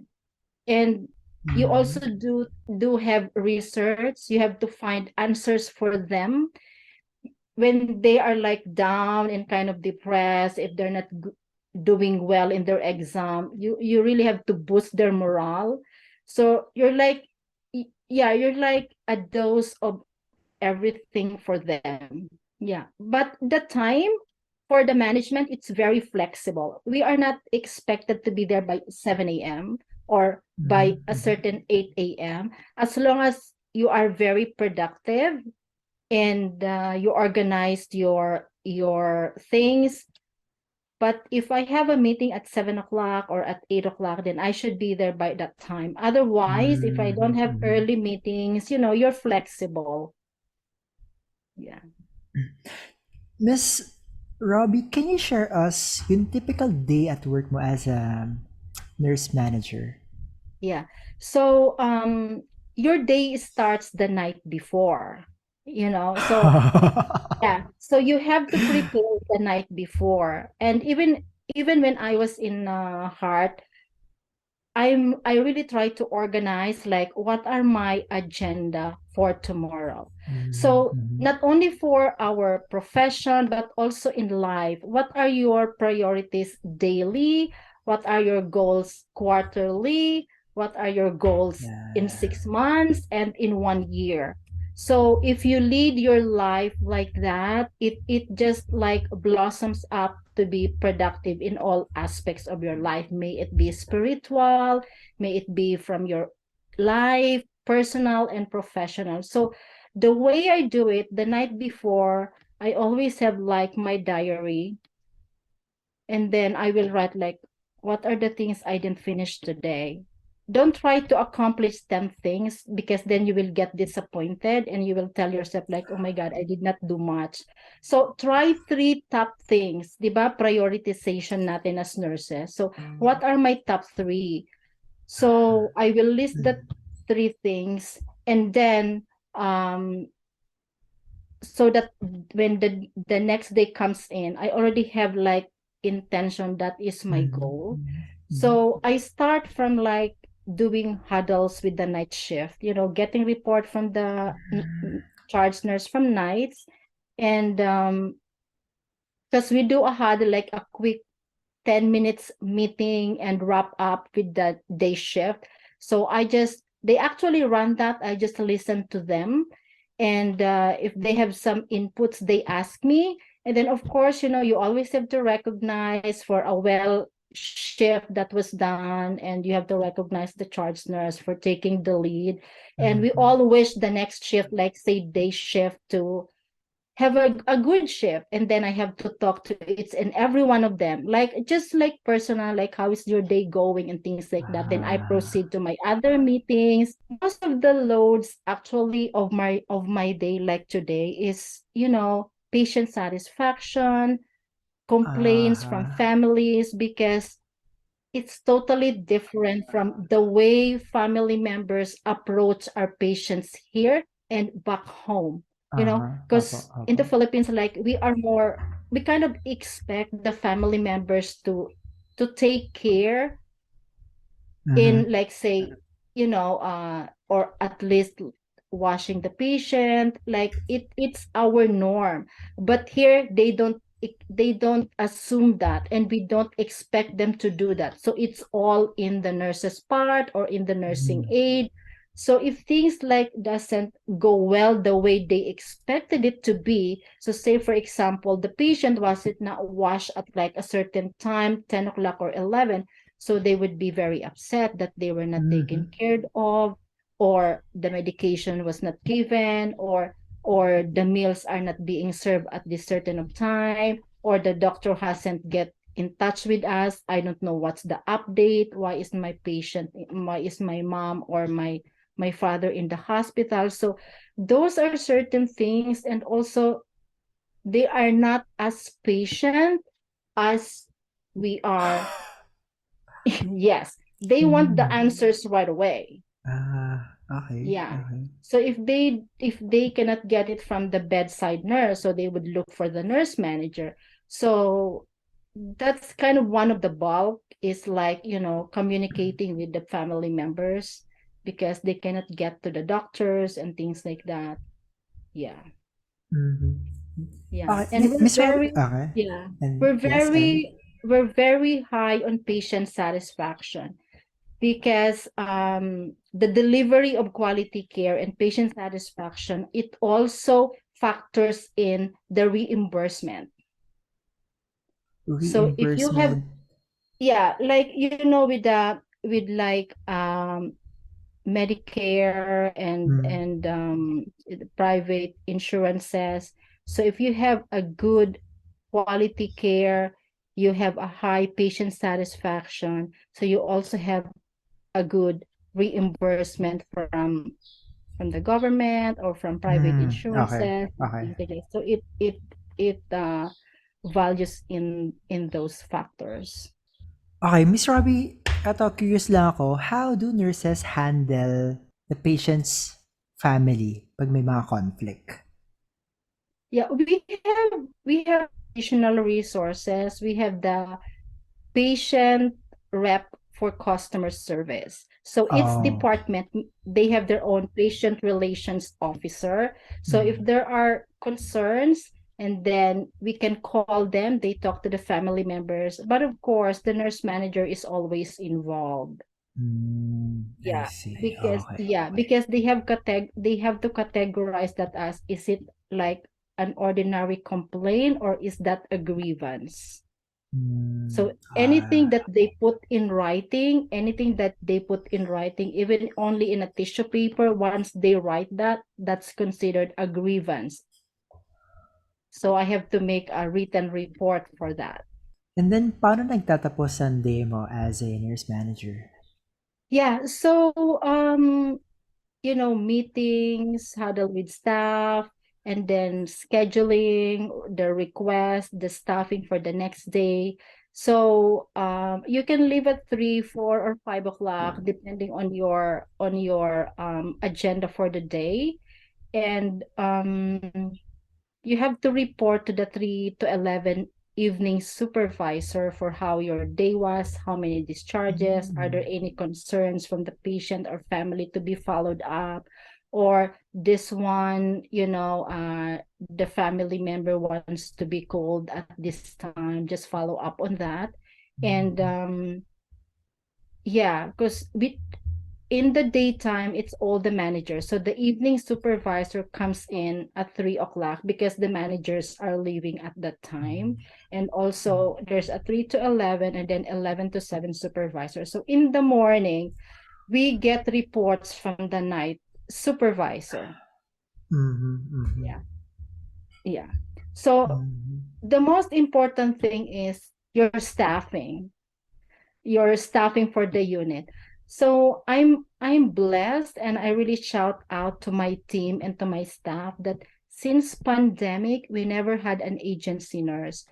[SPEAKER 2] and you also
[SPEAKER 1] Mm-hmm.
[SPEAKER 2] do have research. You have to find answers for them when they are like down and kind of depressed, if they're not doing well in their exam. You really have to boost their morale. So you're like, yeah, you're like a dose of everything for them. Yeah, but the time for the management, it's very flexible. We are not expected to be there by 7 a.m. or by a
[SPEAKER 1] Mm-hmm.
[SPEAKER 2] certain 8 a.m. As long as you are very productive and you organized your things. But if I have a meeting at 7 o'clock or at 8 o'clock, then I should be there by that time. Otherwise, if I don't have
[SPEAKER 1] Mm-hmm.
[SPEAKER 2] early meetings, you're flexible. Yeah.
[SPEAKER 1] Miss Robbie, can you share us yung typical day at work mo as a nurse manager?
[SPEAKER 2] Yeah. So your day starts the night before, So yeah. So you have to prepare the night before. And even when I was in heart, I really try to organize like, what are my agenda for tomorrow. So
[SPEAKER 1] Mm-hmm.
[SPEAKER 2] not only for our profession but also in life, what are your priorities daily, what are your goals quarterly, what are your goals in
[SPEAKER 1] Yeah.
[SPEAKER 2] 6 months and in 1 year. So if you lead your life like that, it just like blossoms up to be productive in all aspects of your life. May it be spiritual, may it be from your life, personal and professional. So the way I do it, the night before, I always have like my diary, and then I will write like, what are the things I didn't finish today. Don't try to accomplish 10 things, because then you will get disappointed and you will tell yourself like, oh my god, I did not do much. So try 3 top things, di ba? Prioritization natin as nurses. So what are my top 3? So I will list the 3 things, and then so that when the next day comes in, I already have like intention, that is my
[SPEAKER 1] Mm-hmm.
[SPEAKER 2] goal.
[SPEAKER 1] Mm-hmm.
[SPEAKER 2] So I start from like doing huddles with the night shift, getting report from the charge nurse from nights. And because we do a huddle, like a quick 10 minutes meeting and wrap up with the day shift. So they actually run that, I just listen to them. And if they have some inputs, they ask me. And then, of course, you always have to recognize for a well shift that was done, and you have to recognize the charge nurse for taking the lead. And we
[SPEAKER 1] Mhm.
[SPEAKER 2] all wish the next shift, like say day shift, to have a good shift. And then I have to talk to each and every one of them, like just like personal, like how is your day going and things like that. Then I
[SPEAKER 1] Ah,
[SPEAKER 2] proceed to my other meetings. Most of the loads actually of my day, like today, is patient satisfaction, complaints from
[SPEAKER 1] uh-huh.
[SPEAKER 2] families, because it's totally different from the way family members approach our patients here and back home.
[SPEAKER 1] Opo,
[SPEAKER 2] Because in
[SPEAKER 1] opo.
[SPEAKER 2] the Philippines, like we kind of expect the family members to take care in,
[SPEAKER 1] Mhm.
[SPEAKER 2] like say, or at least washing the patient, like it's our norm. But here they don't assume that, and we don't expect them to do that, so it's all in the nurse's part or in the nursing
[SPEAKER 1] Mhm.
[SPEAKER 2] aid. So if things like doesn't go well the way they expected it to be, so say for example the patient wasn't not washed at like a certain time, 10 o'clock or 11, so they would be very upset that they were not taken
[SPEAKER 1] Mhm.
[SPEAKER 2] care of, or the medication was not given, or the meals are not being served at this certain of time, or the doctor hasn't get in touch with us. I don't know what's the update. Why is my mom or my father in the hospital? So those are certain things, and also they are not as patient as we are. Yes, they want the
[SPEAKER 1] Hmm.
[SPEAKER 2] answers right away.
[SPEAKER 1] Okay,
[SPEAKER 2] Yeah.
[SPEAKER 1] okay.
[SPEAKER 2] So if they cannot get it from the bedside nurse, so they would look for the nurse manager. So that's kind of one of the bulk, is like, communicating with the family members, because they cannot get to the doctors and things like that. Yeah.
[SPEAKER 1] Mhm.
[SPEAKER 2] Yeah.
[SPEAKER 1] Okay,
[SPEAKER 2] And we're
[SPEAKER 1] Miss Robie,
[SPEAKER 2] very
[SPEAKER 1] okay.
[SPEAKER 2] yeah,
[SPEAKER 1] And
[SPEAKER 2] we're
[SPEAKER 1] yes, and
[SPEAKER 2] very we're very high on patient satisfaction, because the delivery of quality care and patient satisfaction, it also factors in the reimbursement. So if you have,
[SPEAKER 1] reimbursement.
[SPEAKER 2] yeah, like, with like Medicare
[SPEAKER 1] Mm.
[SPEAKER 2] and the private insurances. So if you have a good quality care, you have a high patient satisfaction, so you also have a good reimbursement from the government or from private
[SPEAKER 1] Okay,
[SPEAKER 2] insurances and
[SPEAKER 1] okay.
[SPEAKER 2] things like that. So it values in those factors.
[SPEAKER 1] Okay, Miss Robbie, eto curious lang ako, how do nurses handle the patient's family pag may mga conflict?
[SPEAKER 2] Yeah, we have additional resources. We have the patient rep for customer service. So each
[SPEAKER 1] Oh.
[SPEAKER 2] department, they have their own patient relations officer. So if
[SPEAKER 1] Mm.
[SPEAKER 2] there are concerns, and then we can call them, they talk to the family members. But of course, the nurse manager is always involved.
[SPEAKER 1] I
[SPEAKER 2] Yeah,
[SPEAKER 1] see.
[SPEAKER 2] because
[SPEAKER 1] Okay,
[SPEAKER 2] yeah,
[SPEAKER 1] okay.
[SPEAKER 2] because they have to categorize that as, is it like an ordinary complaint, or is that a grievance? So
[SPEAKER 1] Mm,
[SPEAKER 2] anything that they put in writing, even only in a tissue paper, once they write that, that's considered a grievance. So I have to make a written report for that.
[SPEAKER 1] and then, paano nagtatapos ang day mo as a nurse manager?
[SPEAKER 2] Yeah, so meetings, huddle with staff, and then scheduling the request, the staffing for the next day. So you can leave at 3, 4, or 5 o'clock, depending on your agenda for the day. And you have to report to the 3 to 11 evening supervisor for how your day was, how many discharges, are there
[SPEAKER 1] Mm.
[SPEAKER 2] any concerns from the patient or family to be followed up, or this one, the family member wants to be called at this time, just follow up on that. And yeah, because in the daytime, it's all the managers. So the evening supervisor comes in at 3 o'clock because the managers are leaving at that time. And also there's a 3 to 11 and then 11 to 7 supervisor. So in the morning, we get reports from the night supervisor.
[SPEAKER 3] Mhm, mhm,
[SPEAKER 2] Yeah. Yeah. So
[SPEAKER 3] mhm.
[SPEAKER 2] the most important thing is your staffing for the unit. So I'm blessed, and I really shout out to my team and to my staff that since pandemic we never had an agency nurse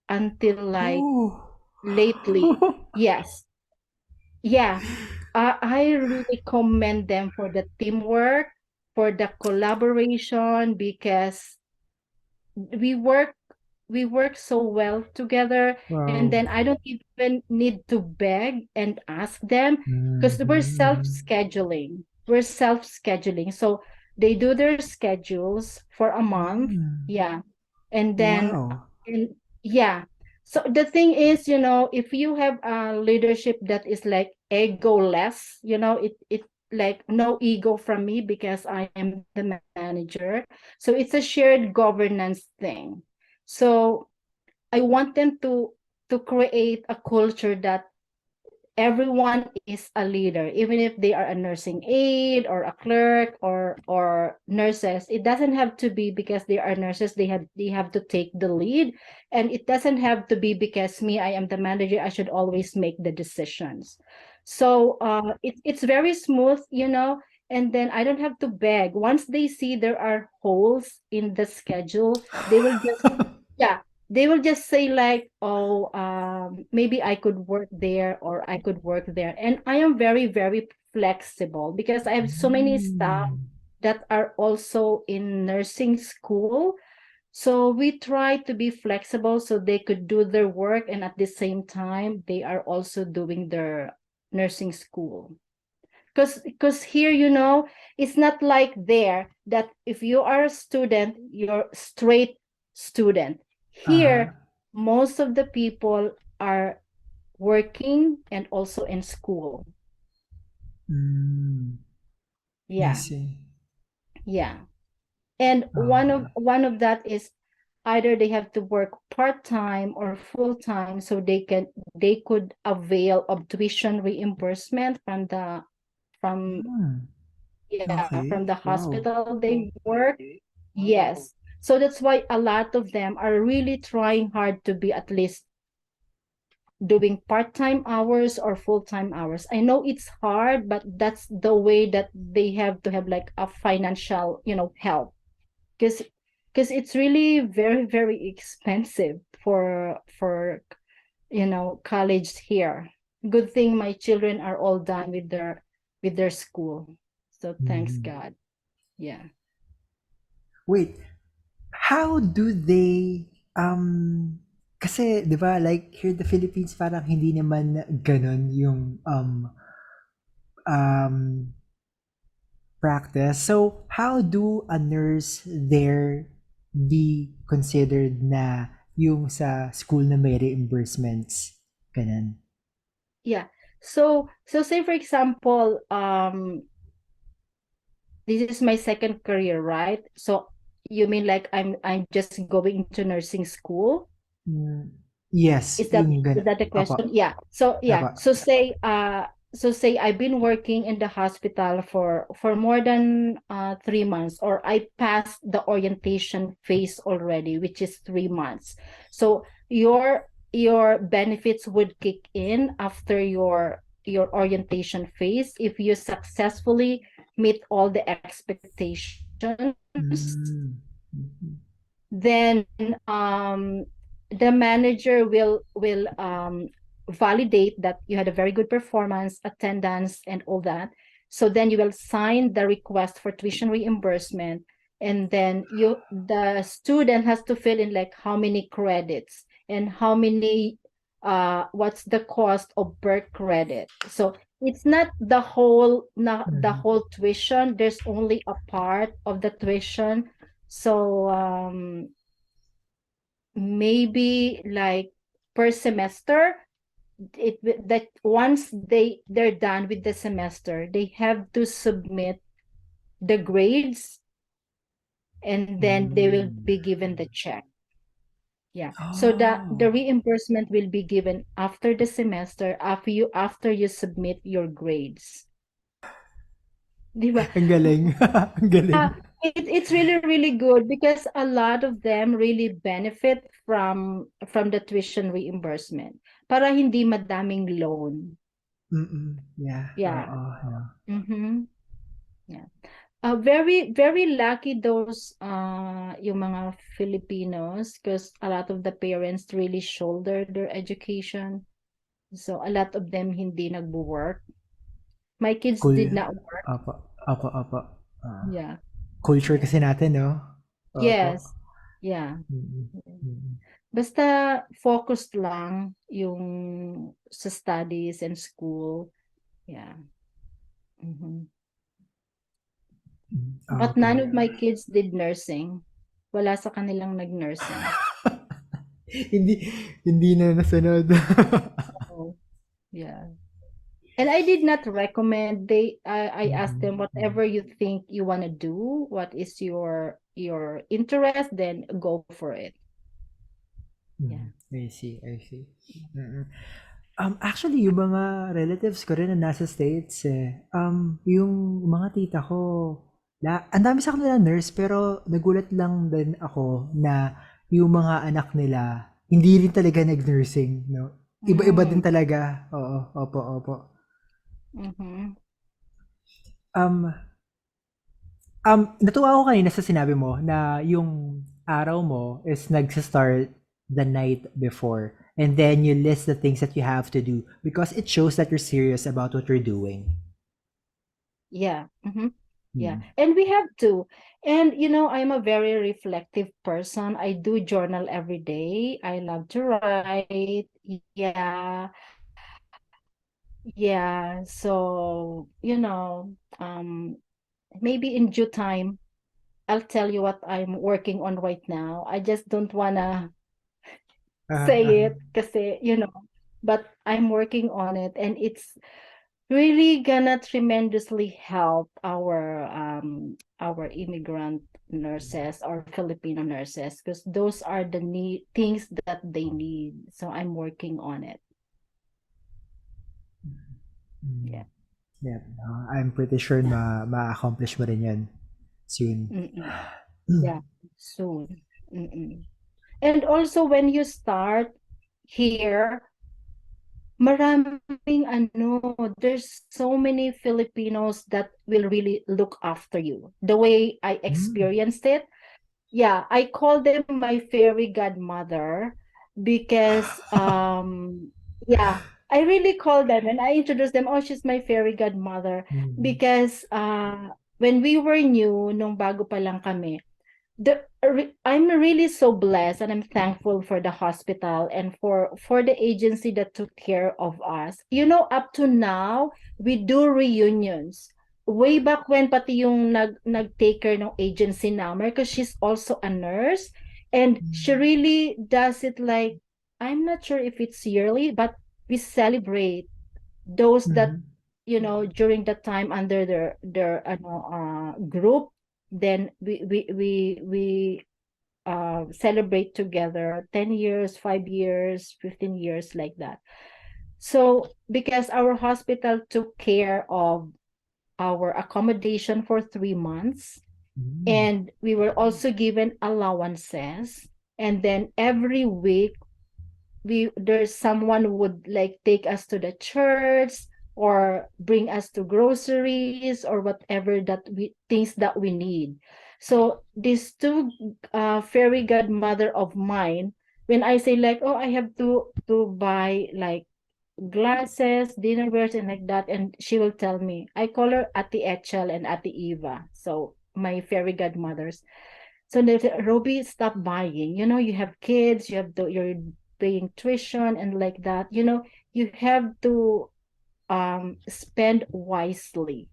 [SPEAKER 2] until like
[SPEAKER 1] Oh.
[SPEAKER 2] lately. Yes. Yeah. I really commend them for the teamwork, for the collaboration, because we work we work so well together, and
[SPEAKER 3] Wow.
[SPEAKER 2] then I don't even need to beg and ask them because
[SPEAKER 3] Mhm, mhm.
[SPEAKER 2] we're self-scheduling, so they do their schedules for a month.
[SPEAKER 3] Mm.
[SPEAKER 2] Yeah. And then
[SPEAKER 1] Wow.
[SPEAKER 2] and yeah, so the thing is, if you have a leadership that is like ego less, it like no ego from me because I am the manager. So it's a shared governance thing. So I want them to create a culture that everyone is a leader, even if they are a nursing aide or a clerk or nurses. It doesn't have to be because they are nurses they have to take the lead, and it doesn't have to be because me, I am the manager, I should always make the decisions. So it's very smooth, and then I don't have to beg. Once they see there are holes in the schedule, they will just, yeah, they will just say like, oh, maybe I could work there or I could work there. And I am very, very flexible because I have so many staff
[SPEAKER 3] Mm.
[SPEAKER 2] that are also in nursing school. So we try to be flexible so they could do their work, and at the same time they are also doing their nursing school. Because here, it's not like there that if you are a student, you're straight student.
[SPEAKER 1] Uh-huh.
[SPEAKER 2] Here, most of the people are working and also in school.
[SPEAKER 3] Mm. I
[SPEAKER 2] Yeah.
[SPEAKER 3] see.
[SPEAKER 2] Yeah. And
[SPEAKER 3] Okay.
[SPEAKER 2] one of that is either they have to work part-time or full-time, so they could avail of tuition reimbursement from
[SPEAKER 3] Mm.
[SPEAKER 2] from
[SPEAKER 1] Okay.
[SPEAKER 2] the
[SPEAKER 1] Wow.
[SPEAKER 2] hospital they work. Yes. So that's why a lot of them are really trying hard to be at least doing part-time hours or full-time hours. I know it's hard, but that's the way that they have to have like a financial, help, because it's really very, very expensive for college here. Good thing my children are all done with their school. So thanks
[SPEAKER 3] Mhm.
[SPEAKER 2] God. Yeah.
[SPEAKER 3] Wait, how do they kasi 'di ba like here in the Philippines parang hindi naman gano'n yung um practice. So how do a nurse there be considered na yung sa school na may reimbursements? Ganun.
[SPEAKER 2] Yeah. So say for example, this is my second career, right? So you mean like I'm just going into nursing school?
[SPEAKER 3] Hmm, yes,
[SPEAKER 2] Is that
[SPEAKER 3] yung
[SPEAKER 2] is
[SPEAKER 3] gano'n.
[SPEAKER 2] that the
[SPEAKER 3] Opo,
[SPEAKER 2] question? Yeah. So yeah.
[SPEAKER 3] opo.
[SPEAKER 2] So say I've been working in the hospital for more than 3 months, or I passed the orientation phase already, which is 3 months. So your benefits would kick in after your orientation phase if you successfully meet all the expectations.
[SPEAKER 3] Hmm, mhm,
[SPEAKER 2] Then the manager will validate that you had a very good performance, attendance, and all that. So then you will sign the request for tuition reimbursement, and then the student has to fill in like how many credits and how many what's the cost of per credit. So it's not the
[SPEAKER 3] mhm.
[SPEAKER 2] whole tuition. There's only a part of the tuition. So maybe like per semester, that once they're done with the semester, they have to submit the grades, and then they will
[SPEAKER 3] Mm.
[SPEAKER 2] be given the check. Yeah. So the
[SPEAKER 3] Oh,
[SPEAKER 2] reimbursement will be given after the semester, after you submit your grades. Di ba?
[SPEAKER 3] ang galing. Ang galing.
[SPEAKER 2] Yeah, it's really, really good because a lot of them really benefit from the tuition reimbursement para hindi madaming loan.
[SPEAKER 3] Yeah,
[SPEAKER 2] Yeah.
[SPEAKER 3] oo, 'no.
[SPEAKER 2] Mm-hmm. Yeah. Very, very lucky those yung mga Filipinos, because a lot of the parents really shoulder their education. So a lot of them hindi nagwo-work. My kids
[SPEAKER 3] Cool.
[SPEAKER 2] did not work.
[SPEAKER 3] Opo, opo, opo.
[SPEAKER 2] Yeah.
[SPEAKER 3] Culture
[SPEAKER 2] Yeah.
[SPEAKER 3] kasi natin 'no? Opo.
[SPEAKER 2] Yes. Yeah.
[SPEAKER 3] Mm, mm.
[SPEAKER 2] Basta focused lang yung sa studies and school. Yeah. Mhm. But
[SPEAKER 3] Opo.
[SPEAKER 2] none of my kids did nursing. Wala sa kanilang nag-nursing.
[SPEAKER 3] Hindi hindi na nasunod.
[SPEAKER 2] Oh, yeah. And I did not recommend. I asked them,
[SPEAKER 3] Mm, mm,
[SPEAKER 2] whatever you think you want to do, what is your interest, then go for it. Yeah.
[SPEAKER 3] I see, I see. Mm. Actually, yung mga relatives ko rin na nasa States eh. Yung mga tita ko, ang dami sa kanila nurse, pero nagulat lang din ako na yung mga anak nila, hindi rin talaga nag-nursing, no? Iba-iba din
[SPEAKER 2] Mm.
[SPEAKER 3] talaga. Oo, opo, opo.
[SPEAKER 2] Mm-hmm.
[SPEAKER 3] Um, Natuwa ako kanina sa sinabi mo na yung araw mo is nagsa-start the night before and then you list the things that you have to do because it shows that you're serious about what you're doing.
[SPEAKER 2] Yeah. Mm-hmm. Yeah.
[SPEAKER 3] Hmm.
[SPEAKER 2] And we have to. And I'm a very reflective person. I do journal every day. I love to write. Yeah. Yeah. So, maybe in due time, I'll tell you what I'm working on right now. I just don't wanna say
[SPEAKER 3] Uh,
[SPEAKER 2] it kasi, but I'm working on it, and it's really gonna tremendously help our immigrant nurses or Filipino nurses, because those are the things that they need. So I'm working on it. Yeah.
[SPEAKER 3] yeah, I'm pretty sure ma-accomplish mo rin yan soon.
[SPEAKER 2] Mm-mm. Yeah. Soon. Mm-mm. And also when you start here, maraming there's so many Filipinos that will really look after you. The way I
[SPEAKER 3] Mm.
[SPEAKER 2] experienced it, yeah, I call them my fairy godmother because yeah, I really call them and I introduce them, oh, she's my fairy godmother,
[SPEAKER 3] Mm.
[SPEAKER 2] because when we were new, nung bago pa lang kami, I'm really so blessed, and I'm thankful for the hospital and for the agency that took care of us. Up to now, we do reunions. Way back when, pati yung nag-take care ng agency namin, because she's also a nurse, and she really does it like, I'm not sure if it's yearly, but we celebrate those that,
[SPEAKER 3] Mhm.
[SPEAKER 2] during that time under their group. Then we celebrate together 10 years, 5 years, 15 years, like that. So because our hospital took care of our accommodation for 3 months,
[SPEAKER 3] Mm.
[SPEAKER 2] and we were also given allowances, and then every week there's someone who would like take us to the church or bring us to groceries or whatever that we things that we need. So these two fairy godmother of mine, when I say like, oh, I have to buy like glasses, dinnerwares, and like that, and she will tell me, I call her Ate Echel and Ate Eva, so my fairy godmothers. So they say, Roby, stop buying. You have kids, you're paying tuition and like that. You have to spend wisely.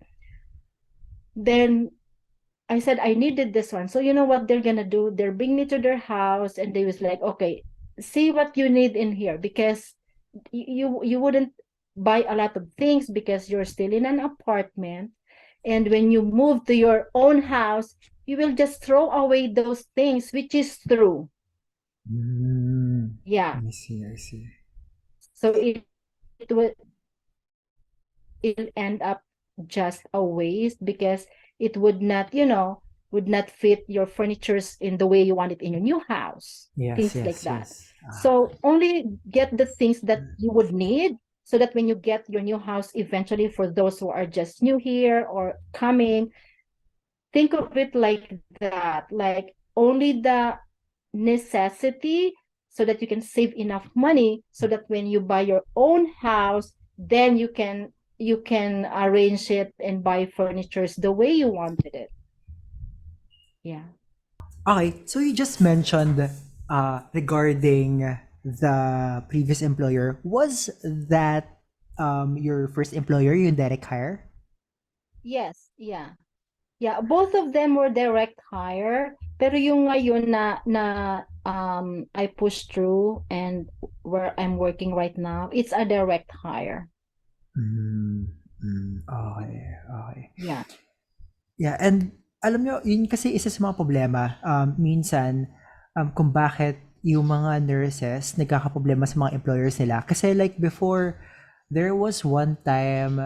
[SPEAKER 2] Then I said I needed this one. So you know what they're gonna do? They're bring me to their house and they was like, okay, see what you need in here, because you wouldn't buy a lot of things because you're still in an apartment, and when you move to your own house, you will just throw away those things, which is true.
[SPEAKER 3] Mm,
[SPEAKER 2] Yeah.
[SPEAKER 3] I see, I see.
[SPEAKER 2] So it'll end up just a waste because it would not, would not fit your furnitures in the way you want it in your new house,
[SPEAKER 3] Yes,
[SPEAKER 2] things like
[SPEAKER 3] yes,
[SPEAKER 2] that.
[SPEAKER 3] yes.
[SPEAKER 2] So only get the things that you would need, so that when you get your new house eventually, for those who are just new here or coming, think of it like that, like only the necessity, so that you can save enough money, so that when you buy your own house, then you can arrange it and buy furnitures the way you wanted it. Yeah.
[SPEAKER 3] Okay, so you just mentioned regarding the previous employer. Was that your first employer, yung direct hire?
[SPEAKER 2] Yes, yeah. Yeah, both of them were direct hire, pero yung ngayon na I pushed through, and where I'm working right now, it's a direct hire.
[SPEAKER 3] Mm, okay, okay.
[SPEAKER 2] Yeah.
[SPEAKER 3] Yeah, and alam nyo, yun kasi isa sa mga problema, minsan, kung bakit yung mga nurses nagkakaproblema sa mga employers nila. Kasi like before, there was one time,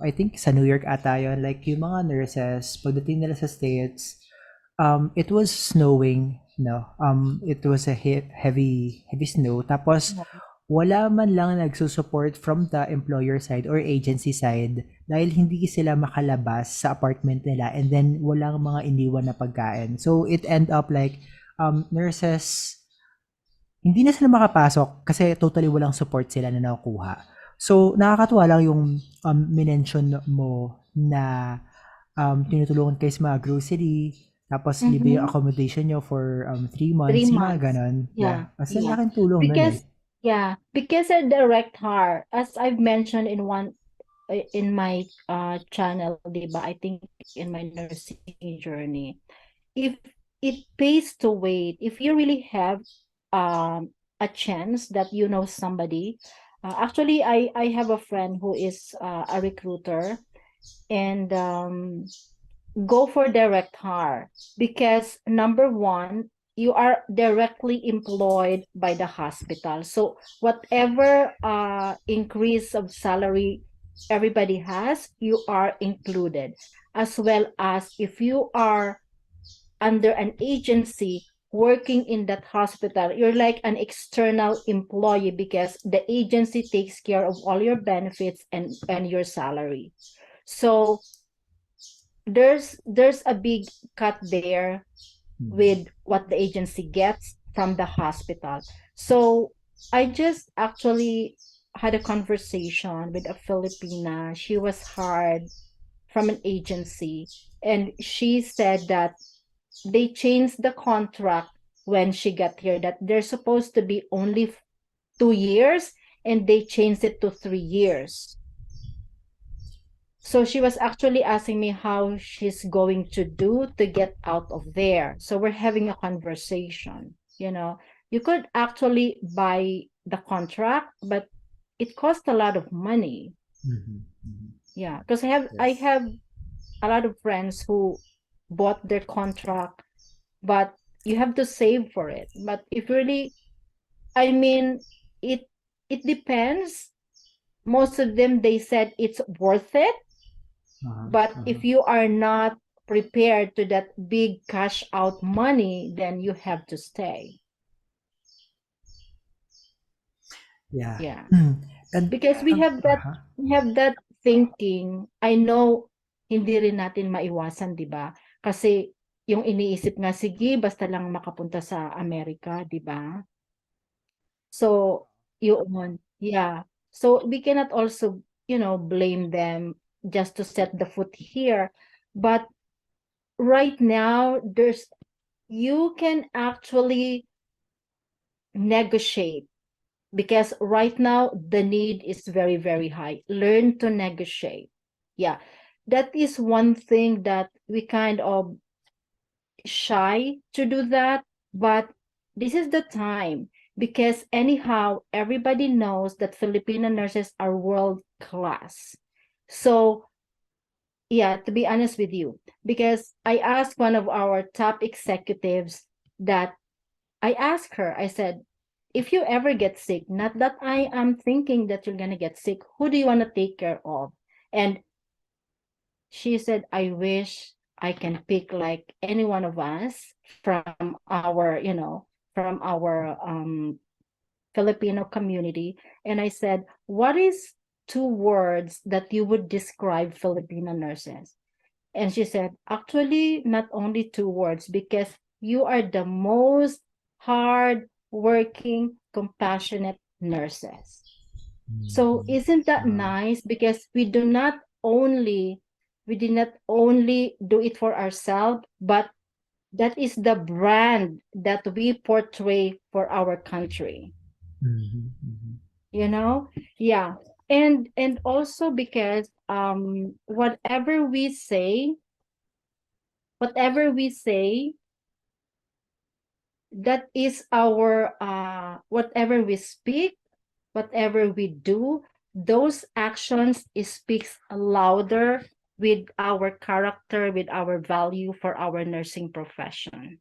[SPEAKER 3] I think sa New York ata yun, like yung mga nurses, pagdating nila sa States, it was snowing, no? It was a heavy snow. Tapos, wala man lang nagsusupport from the employer side or agency side dahil hindi sila makalabas sa apartment nila, and then walang mga iniwan na pagkain. So, it end up like, nurses, hindi na sila makapasok kasi totally walang support sila na nakukuha. So, nakakatuwa lang yung minention mo na tinutulungan kayo sa mga grocery, tapos libre yung
[SPEAKER 2] Mm-hmm.
[SPEAKER 3] accommodation nyo for 3
[SPEAKER 2] Three
[SPEAKER 3] months, yung mga
[SPEAKER 2] months.
[SPEAKER 3] ganon.
[SPEAKER 2] Yeah,
[SPEAKER 3] Yeah. Mas
[SPEAKER 2] yeah.
[SPEAKER 3] laking tulong nun eh.
[SPEAKER 2] Because because a direct hire, as I've mentioned in my channel, diba? I think in my nursing journey, if it pays to wait, if you really have a chance that you know somebody, actually I have a friend who is a recruiter, and go for direct hire, because number one, you are directly employed by the hospital, so whatever increase of salary everybody has, you are included, as well as if you are under an agency working in that hospital, you're like an external employee, because the agency takes care of all your benefits and your salary. So there's a big cut there with what the agency gets from the hospital. So I just actually had a conversation with a Filipina. She was hired from an agency, and she said that they changed the contract when she got here, that they're supposed to be only 2 years, and they changed it to 3 years. So she was actually asking me how she's going to do to get out of there. So we're having a conversation. You could actually buy the contract, but it costs a lot of money.
[SPEAKER 3] Mhm, mhm.
[SPEAKER 2] Yeah, because I have a lot of friends who bought their contract, but you have to save for it. But if really, I mean, it it depends. Most of them, they said it's worth it.
[SPEAKER 3] Uh-huh,
[SPEAKER 2] But
[SPEAKER 3] uh-huh.
[SPEAKER 2] if you are not prepared to that big cash out money, then you have to stay.
[SPEAKER 3] Yeah.
[SPEAKER 2] Yeah.
[SPEAKER 3] And
[SPEAKER 2] Because
[SPEAKER 3] uh-huh.
[SPEAKER 2] we have that thinking. I know hindi rin natin maiwasan, 'di ba? Kasi yung iniisip nga, sige, basta lang makapunta sa Amerika, 'di ba? So, yun. Yeah. So we cannot also, blame them just to set the foot here. But right now, you can actually negotiate, because right now the need is very, very high. Learn to negotiate. Yeah. That is one thing that we kind of shy to do that, but this is the time, because anyhow, everybody knows that Filipino nurses are world class. So yeah, to be honest with you, because I asked one of our top executives that I asked her, I said, if you ever get sick, not that I am thinking that you're gonna get sick, who do you want to take care of? And she said, I wish I can pick like any one of us from our, from our Filipino community. And I said, what is two words that you would describe Filipino nurses? And she said, actually, not only two words, because you are the most hard working, compassionate nurses. So
[SPEAKER 3] Mhm.
[SPEAKER 2] isn't that
[SPEAKER 3] Wow.
[SPEAKER 2] nice? Because we did not only do it for ourselves, but that is the brand that we portray for our country.
[SPEAKER 3] Mhm, mhm.
[SPEAKER 2] You know? Yeah. And also because whatever we say, that is our whatever we speak, whatever we do, those actions speaks louder with our character, with our value for our nursing profession.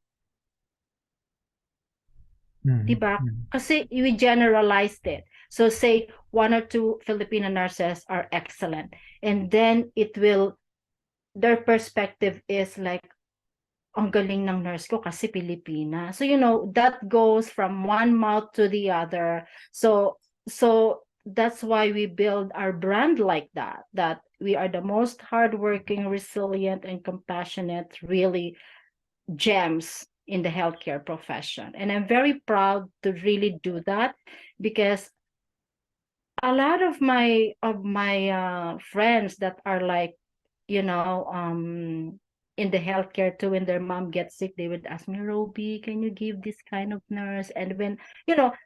[SPEAKER 3] Mhm,
[SPEAKER 2] 'Di ba?
[SPEAKER 3] mhm.
[SPEAKER 2] Kasi we generalized it. So say one or two Filipino nurses are excellent, and then their perspective is like, ang galing ng nurse ko kasi Pilipina. So, that goes from one mouth to the other. So that's why we build our brand like that we are the most hardworking, resilient, and compassionate, really gems in the healthcare profession. And I'm very proud to really do that, because a lot of my friends that are like, you know in the healthcare too, when their mom gets sick, they would ask me, Roby, can you give this kind of nurse? And when,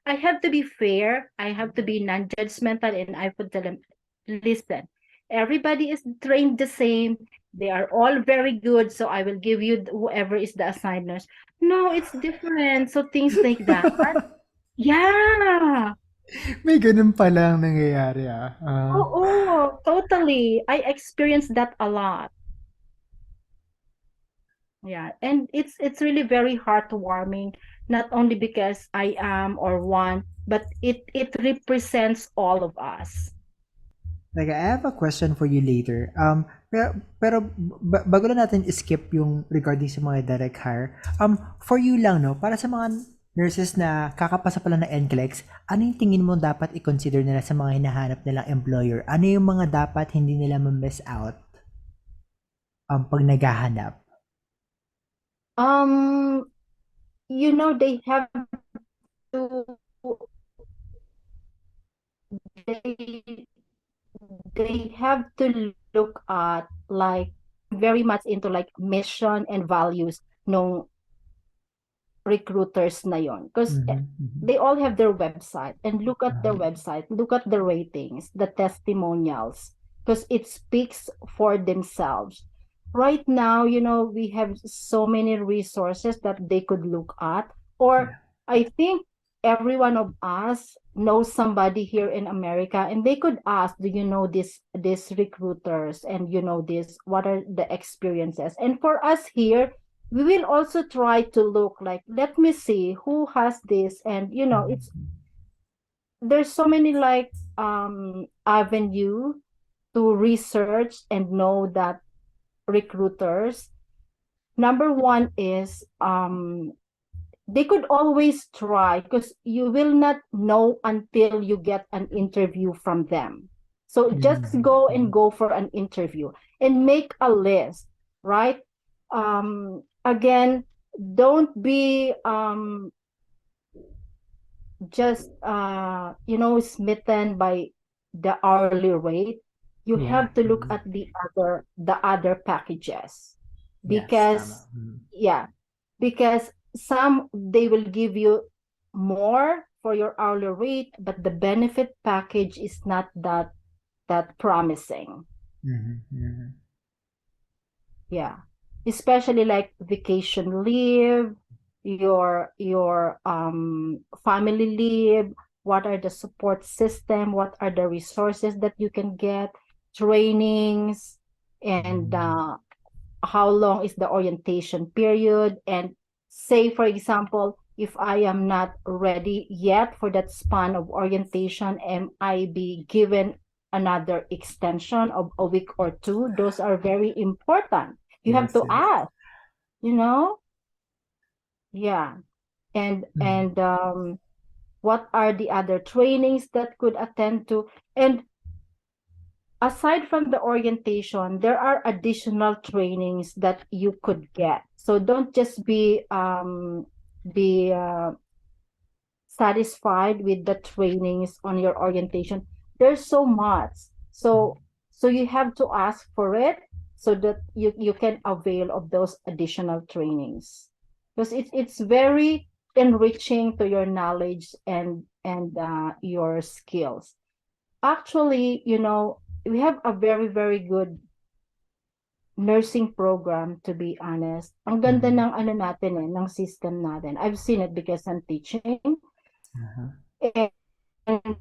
[SPEAKER 2] I have to be fair, I have to be non-judgmental, and I would tell them, listen, everybody is trained the same, they are all very good, so I will give you whoever is the assigned nurse. No, it's different. So things like that. Yeah.
[SPEAKER 3] May ganun palang nangyayari, ah.
[SPEAKER 2] Oh, totally. I experienced that a lot. Yeah, and it's really very heartwarming, not only because I am or one, but it represents all of us.
[SPEAKER 3] Like, I have a question for you later. Pero bago lang natin skip yung regarding sa mga direct hire, for you lang, no, para sa mga nurses na kakapasa pa lang ng NCLEX, ano yung tingin mo dapat i-consider nila sa mga hinahanap nilang employer? Ano yung mga dapat hindi nila ma-miss out pag naghahanap?
[SPEAKER 2] Um, they have to they they have to look at, like, very much into like mission and values no recruiters na yon, because
[SPEAKER 3] Mhm, mhm.
[SPEAKER 2] they all have their website, and look at their website, look at the ratings, the testimonials, because it speaks for themselves. Right now, we have so many resources that they could look at, or
[SPEAKER 3] Yeah.
[SPEAKER 2] I think every one of us knows somebody here in America, and they could ask, do you know this recruiters, and this, what are the experiences? And for us here, we will also try to look like, let me see who has this. And it's
[SPEAKER 3] Mhm.
[SPEAKER 2] there's so many, like, avenue to research and know that recruiters. Number one is, they could always try, because you will not know until you get an interview from them. So just
[SPEAKER 3] Mhm,
[SPEAKER 2] go and
[SPEAKER 3] mhm.
[SPEAKER 2] go for an interview and make a list, right? Again, don't be just smitten by the hourly rate. You
[SPEAKER 3] Yeah.
[SPEAKER 2] have to look
[SPEAKER 3] Mhm.
[SPEAKER 2] at the other packages,
[SPEAKER 3] Yes, tama.
[SPEAKER 2] because
[SPEAKER 3] Mhm.
[SPEAKER 2] yeah, because some, they will give you more for your hourly rate, but the benefit package is not that promising.
[SPEAKER 3] Mhm, mhm.
[SPEAKER 2] Yeah, especially like vacation leave, your family leave, what are the support system, what are the resources that you can get, trainings, and how long is the orientation period. And say for example, if I am not ready yet for that span of orientation, am I be given another extension of a week or two? Those are very important. You have
[SPEAKER 3] Yes,
[SPEAKER 2] to
[SPEAKER 3] yes.
[SPEAKER 2] ask, you know. Yeah. and
[SPEAKER 3] Mm.
[SPEAKER 2] and what are the other trainings that could attend to. And aside from the orientation, there are additional trainings that you could get. So don't just be satisfied with the trainings on your orientation. There's so much. So you have to ask for it so that you can avail of those additional trainings. Because it's very enriching to your knowledge and your skills. Actually, we have a very, very good nursing program, to be honest. Ang ganda
[SPEAKER 3] Mm.
[SPEAKER 2] ng ano natin ng system natin. I've seen it because I'm teaching.
[SPEAKER 3] Uh-huh.
[SPEAKER 2] And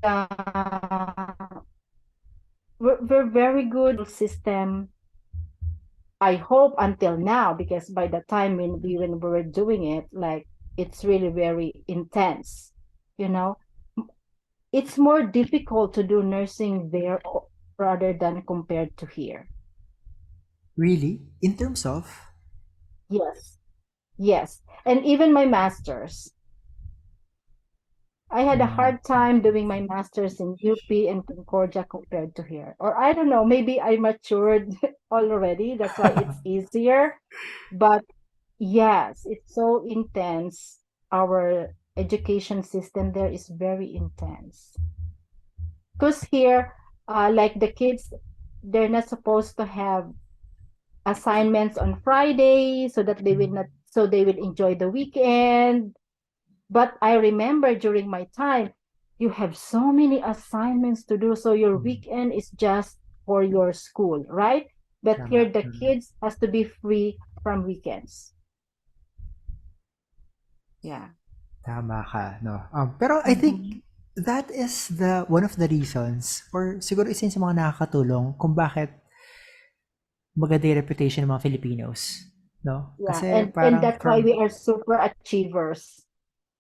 [SPEAKER 2] uh, we're very good system. I hope until now, because by the time when we were doing it, like it's really very intense. You know, it's more difficult to do nursing there rather than compared to here.
[SPEAKER 3] Really? In terms of?
[SPEAKER 2] Yes, yes, and even my masters. I had a
[SPEAKER 3] Mm.
[SPEAKER 2] hard time doing my master's in UP and Concordia compared to here. Or I don't know, maybe I matured already. That's why it's easier. But yes, it's so intense. Our education system there is very intense. Because here, like the kids, they're not supposed to have assignments on Friday so that they will not, so they will enjoy the weekend. But I remember during my time, you have so many assignments to do. So your
[SPEAKER 3] Mm.
[SPEAKER 2] weekend is just for your school, right? But
[SPEAKER 3] Tama.
[SPEAKER 2] here the kids has to be free from weekends. Yeah.
[SPEAKER 3] Tama ka, no? Pero I
[SPEAKER 2] Mhm.
[SPEAKER 3] think that is the one of the reasons or siguro isa yun sa mga nakakatulong kung bakit maganda yung reputation ng mga Filipinos, no?
[SPEAKER 2] Yeah.
[SPEAKER 3] Kasi
[SPEAKER 2] And
[SPEAKER 3] parang
[SPEAKER 2] that's why
[SPEAKER 3] from
[SPEAKER 2] we are super achievers,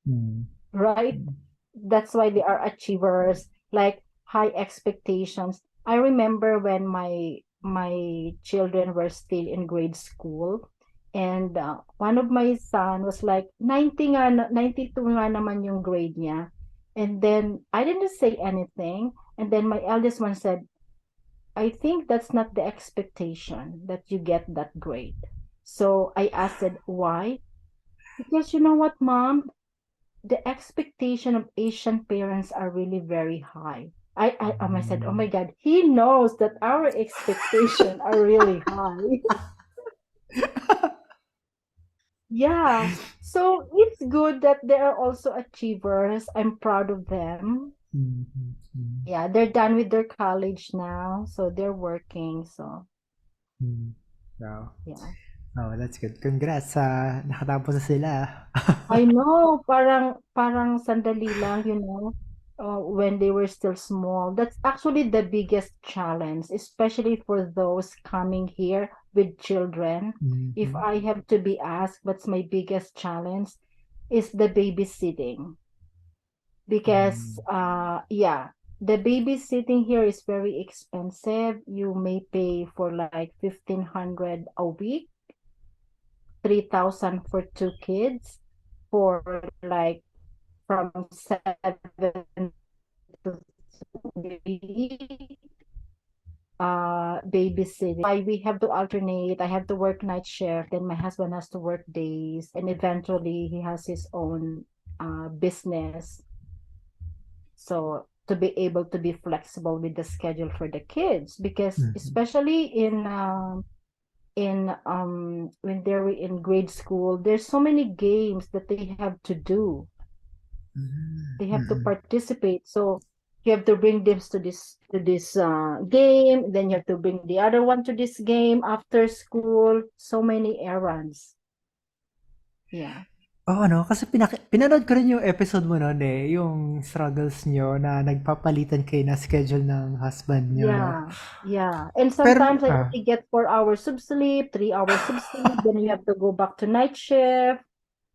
[SPEAKER 3] mm,
[SPEAKER 2] right?
[SPEAKER 3] mm,
[SPEAKER 2] That's why they are achievers, like high expectations. I remember when my children were still in grade school, and one of my son was like 90 nga, 92 nga naman yung grade niya. And then I didn't say anything, and then my eldest one said, I think that's not the expectation that you get that grade. So I asked, why? Because you know what, mom, the expectation of Asian parents are really very high. I said, oh my God, he knows that our expectation are really high. Yeah. So it's good that they are also achievers. I'm proud of them.
[SPEAKER 3] mm, mm,
[SPEAKER 2] Yeah, they're done with their college now, so they're working. So
[SPEAKER 3] mm. Wow.
[SPEAKER 2] yeah.
[SPEAKER 3] Oh, that's good. Congrats sa nakatapos na sila.
[SPEAKER 2] I know, parang sandali lang, when they were still small. That's actually the biggest challenge, especially for those coming here with children. If
[SPEAKER 3] Mhm.
[SPEAKER 2] I have to be asked what's my biggest challenge, is the babysitting. Because
[SPEAKER 3] Mm.
[SPEAKER 2] yeah, the babysitting here is very expensive. You may pay for like 1,500 a week, 3,000 for two kids, for like from 7 to 3, babysitting. Why we have to alternate. I have to work night shift, then my husband has to work days, and eventually he has his own business. So to be able to be flexible with the schedule for the kids, because
[SPEAKER 3] Mhm.
[SPEAKER 2] especially in when they're in grade school, there's so many games that they have to do.
[SPEAKER 3] Mm,
[SPEAKER 2] They have to
[SPEAKER 3] mm.
[SPEAKER 2] participate. So you have to bring them to this game, then you have to bring the other one to this game after school. So many errands. Yeah.
[SPEAKER 3] Oo, no? Kasi pinanood ko rin yung episode mo noon eh, yung struggles nyo na nagpapalitan kayo na schedule ng husband nyo, no?
[SPEAKER 2] Yeah. Yeah. And
[SPEAKER 3] Pero,
[SPEAKER 2] sometimes I only get 4 hours of sleep, 3 hours of sleep, then we have to go back to night shift.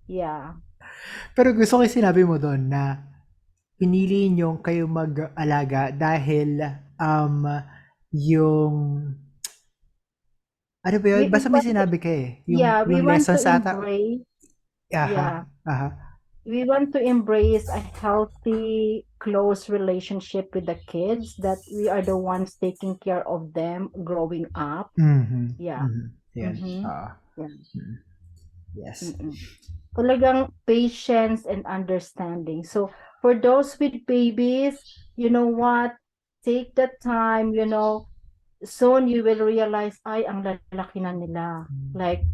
[SPEAKER 2] Yeah.
[SPEAKER 3] pero gusto ko yung sinabi mo doon na pinili nyo kayo mag-alaga dahil um, yung, ano ba yun?
[SPEAKER 2] We
[SPEAKER 3] Basta may
[SPEAKER 2] want to,
[SPEAKER 3] sinabi ka eh.
[SPEAKER 2] yeah, we
[SPEAKER 3] Yung
[SPEAKER 2] want to
[SPEAKER 3] lessons ata.
[SPEAKER 2] embrace,
[SPEAKER 3] Aha,
[SPEAKER 2] yeah,
[SPEAKER 3] aha.
[SPEAKER 2] we want to embrace a healthy, close relationship with the kids, that we are the ones taking care of them growing up.
[SPEAKER 3] Mhm,
[SPEAKER 2] Yeah.
[SPEAKER 3] mhm. Yan.
[SPEAKER 2] Mm-hmm.
[SPEAKER 3] Oo.
[SPEAKER 2] Yeah.
[SPEAKER 3] Mm. Yes.
[SPEAKER 2] Mm-mm. Talagang patience and understanding. So for those with babies, you know what? Take the time, soon you will realize, ay, ang lalaki na nila. Like,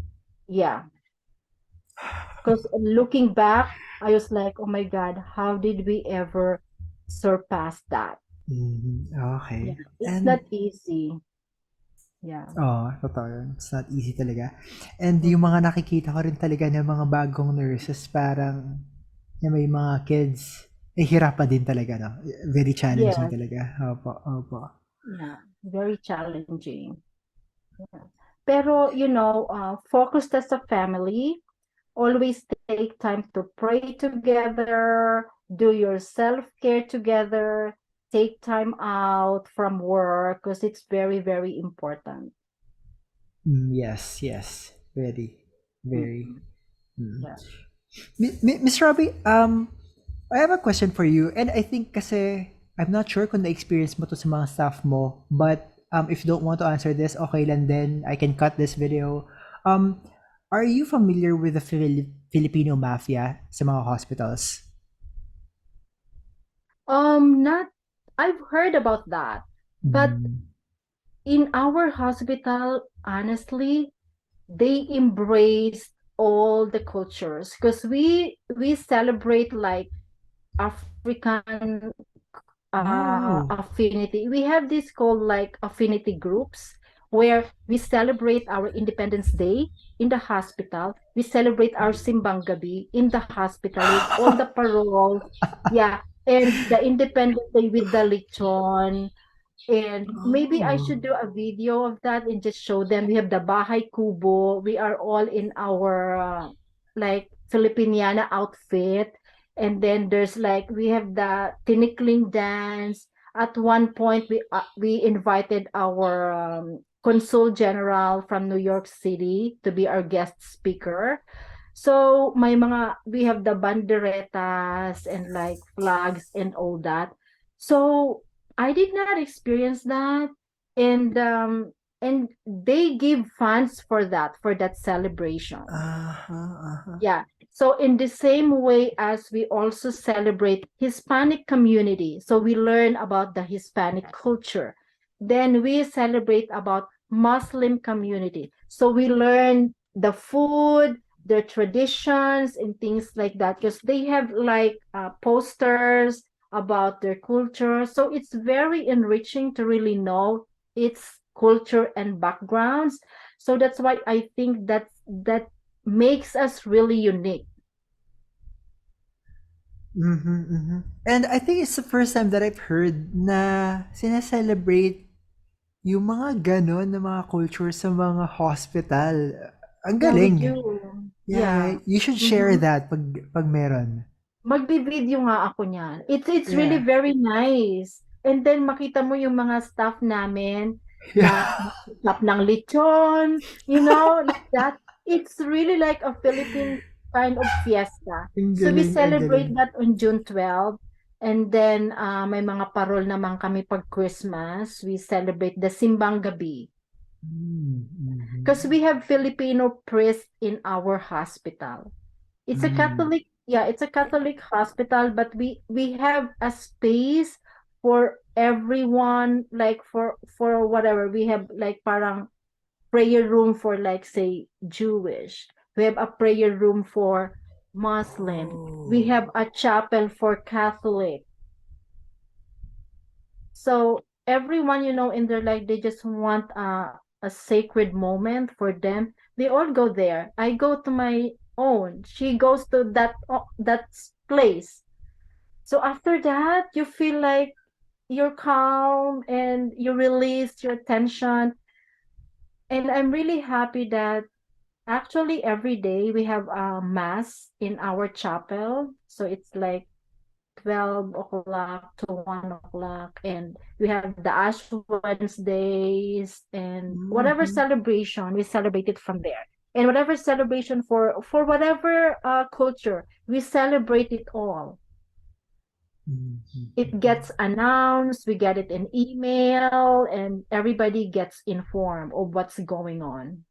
[SPEAKER 2] yeah. Because looking back, I was like, oh my God, how did we ever surpass that?
[SPEAKER 3] Mhm.
[SPEAKER 2] Yeah.
[SPEAKER 3] Okay.
[SPEAKER 2] It's
[SPEAKER 3] And
[SPEAKER 2] not easy. Yeah.
[SPEAKER 3] oo, totoo yun. It's not easy talaga. And yung
[SPEAKER 2] Mm.
[SPEAKER 3] mga nakikita ko rin talaga ng mga bagong nurses, parang yung may mga kids, eh, hirapan din talaga, no? Very challenging
[SPEAKER 2] Yes.
[SPEAKER 3] talaga. Opo, opo.
[SPEAKER 2] Yeah. Very challenging. Yeah. Pero, focused as a family, always take time to pray together, do your self-care together, take time out from work because it's very, very important.
[SPEAKER 3] Yes, yes. Very, very.
[SPEAKER 2] Mm.
[SPEAKER 3] Mm.
[SPEAKER 2] Yeah.
[SPEAKER 3] Miss Robbie, I have a question for you. And I think kasi, I'm not sure kung na-experience mo to sa mga staff mo, but if you don't want to answer this, okay lang din. I can cut this video. Um, are you familiar with the Filipino mafia sa mga hospitals?
[SPEAKER 2] Not, I've heard about that, but
[SPEAKER 3] Mm.
[SPEAKER 2] in our hospital, honestly, they embrace all the cultures because we celebrate like African
[SPEAKER 3] Oh.
[SPEAKER 2] affinity. We have this called like affinity groups where we celebrate our Independence Day in the hospital. We celebrate our Simbang Gabi in the hospital with all the paroles. Yeah. And the Independence Day with the lechon. And maybe I
[SPEAKER 3] Oh.
[SPEAKER 2] should do a video of that and just show them. We have the Bahay Kubo. We are all in our like Filipiniana outfit. And then there's like we have the tinikling dance. At one point we invited our consul general from New York City to be our guest speaker. So we have the banderetas and like flags and all that. So I did not experience that, and they give funds for that celebration.
[SPEAKER 3] Aha, aha.
[SPEAKER 2] Yeah. So in the same way as we also celebrate Hispanic community, so we learn about the Hispanic culture. Then we celebrate about Muslim community. So we learn the food, their traditions and things like that because they have like posters about their culture. So it's very enriching to really know its culture and backgrounds. So that's why I think that makes us really unique.
[SPEAKER 3] Mhm, mhm. And I think it's the first time that I've heard na sineselebrate yung mga gano'n na mga culture sa mga hospital. Ang
[SPEAKER 2] Yeah, we
[SPEAKER 3] galing.
[SPEAKER 2] do.
[SPEAKER 3] Yeah,
[SPEAKER 2] Yeah.
[SPEAKER 3] you should share
[SPEAKER 2] Mhm.
[SPEAKER 3] that pag meron.
[SPEAKER 2] Magbi-video nga ako niyan. It's really
[SPEAKER 3] Yeah.
[SPEAKER 2] very nice. And then makita mo yung mga staff namin
[SPEAKER 3] Yeah.
[SPEAKER 2] na staff ng lechon, like that. It's really like a Philippine kind of fiesta.
[SPEAKER 3] Ang
[SPEAKER 2] So we
[SPEAKER 3] galing, ang galing.
[SPEAKER 2] celebrate that on June 12. And then may mga parol naman kami pag Christmas. We celebrate the Simbang Gabi. Because
[SPEAKER 3] Mhm.
[SPEAKER 2] we have Filipino priests in our hospital. It's a
[SPEAKER 3] Mm.
[SPEAKER 2] Catholic, yeah, it's a Catholic hospital, but we have a space for everyone, like for whatever. We have like parang prayer room for like say Jewish. We have a prayer room for Muslim. We
[SPEAKER 3] Oh.
[SPEAKER 2] have a chapel for Catholic. So everyone, in their life, they just want a sacred moment for them. They all go there. I go to my own. She goes to that place. So after that, you feel like you're calm and you release your tension. And I'm really happy that actually every day we have a mass in our chapel. So it's like 12 o'clock to 1 o'clock, and we have the Ash Wednesdays, and whatever
[SPEAKER 3] Mhm.
[SPEAKER 2] celebration we celebrate it from there, and whatever celebration for whatever culture we celebrate it all.
[SPEAKER 3] Mhm.
[SPEAKER 2] It
[SPEAKER 3] Mhm.
[SPEAKER 2] gets announced, we get it in email, and everybody gets informed of what's going on.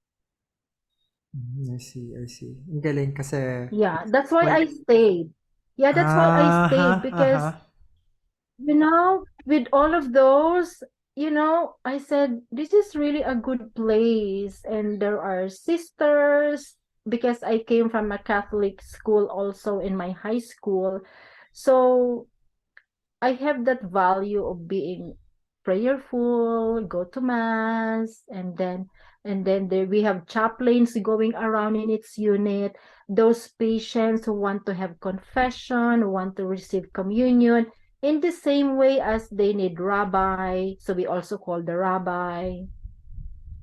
[SPEAKER 3] I see, I see. Ang galing kasi
[SPEAKER 2] Yeah, that's why
[SPEAKER 3] when
[SPEAKER 2] I stayed. Yeah, that's why I stayed,
[SPEAKER 3] uh-huh, uh-huh.
[SPEAKER 2] because with all of those, I said, this is really a good place. And there are sisters, because I came from a Catholic school also in my high school. So I have that value of being prayerful, go to mass, and then there we have chaplains going around in its unit. Those patients who want to have confession, who want to receive communion, in the same way as they need rabbi. So we also call the rabbi.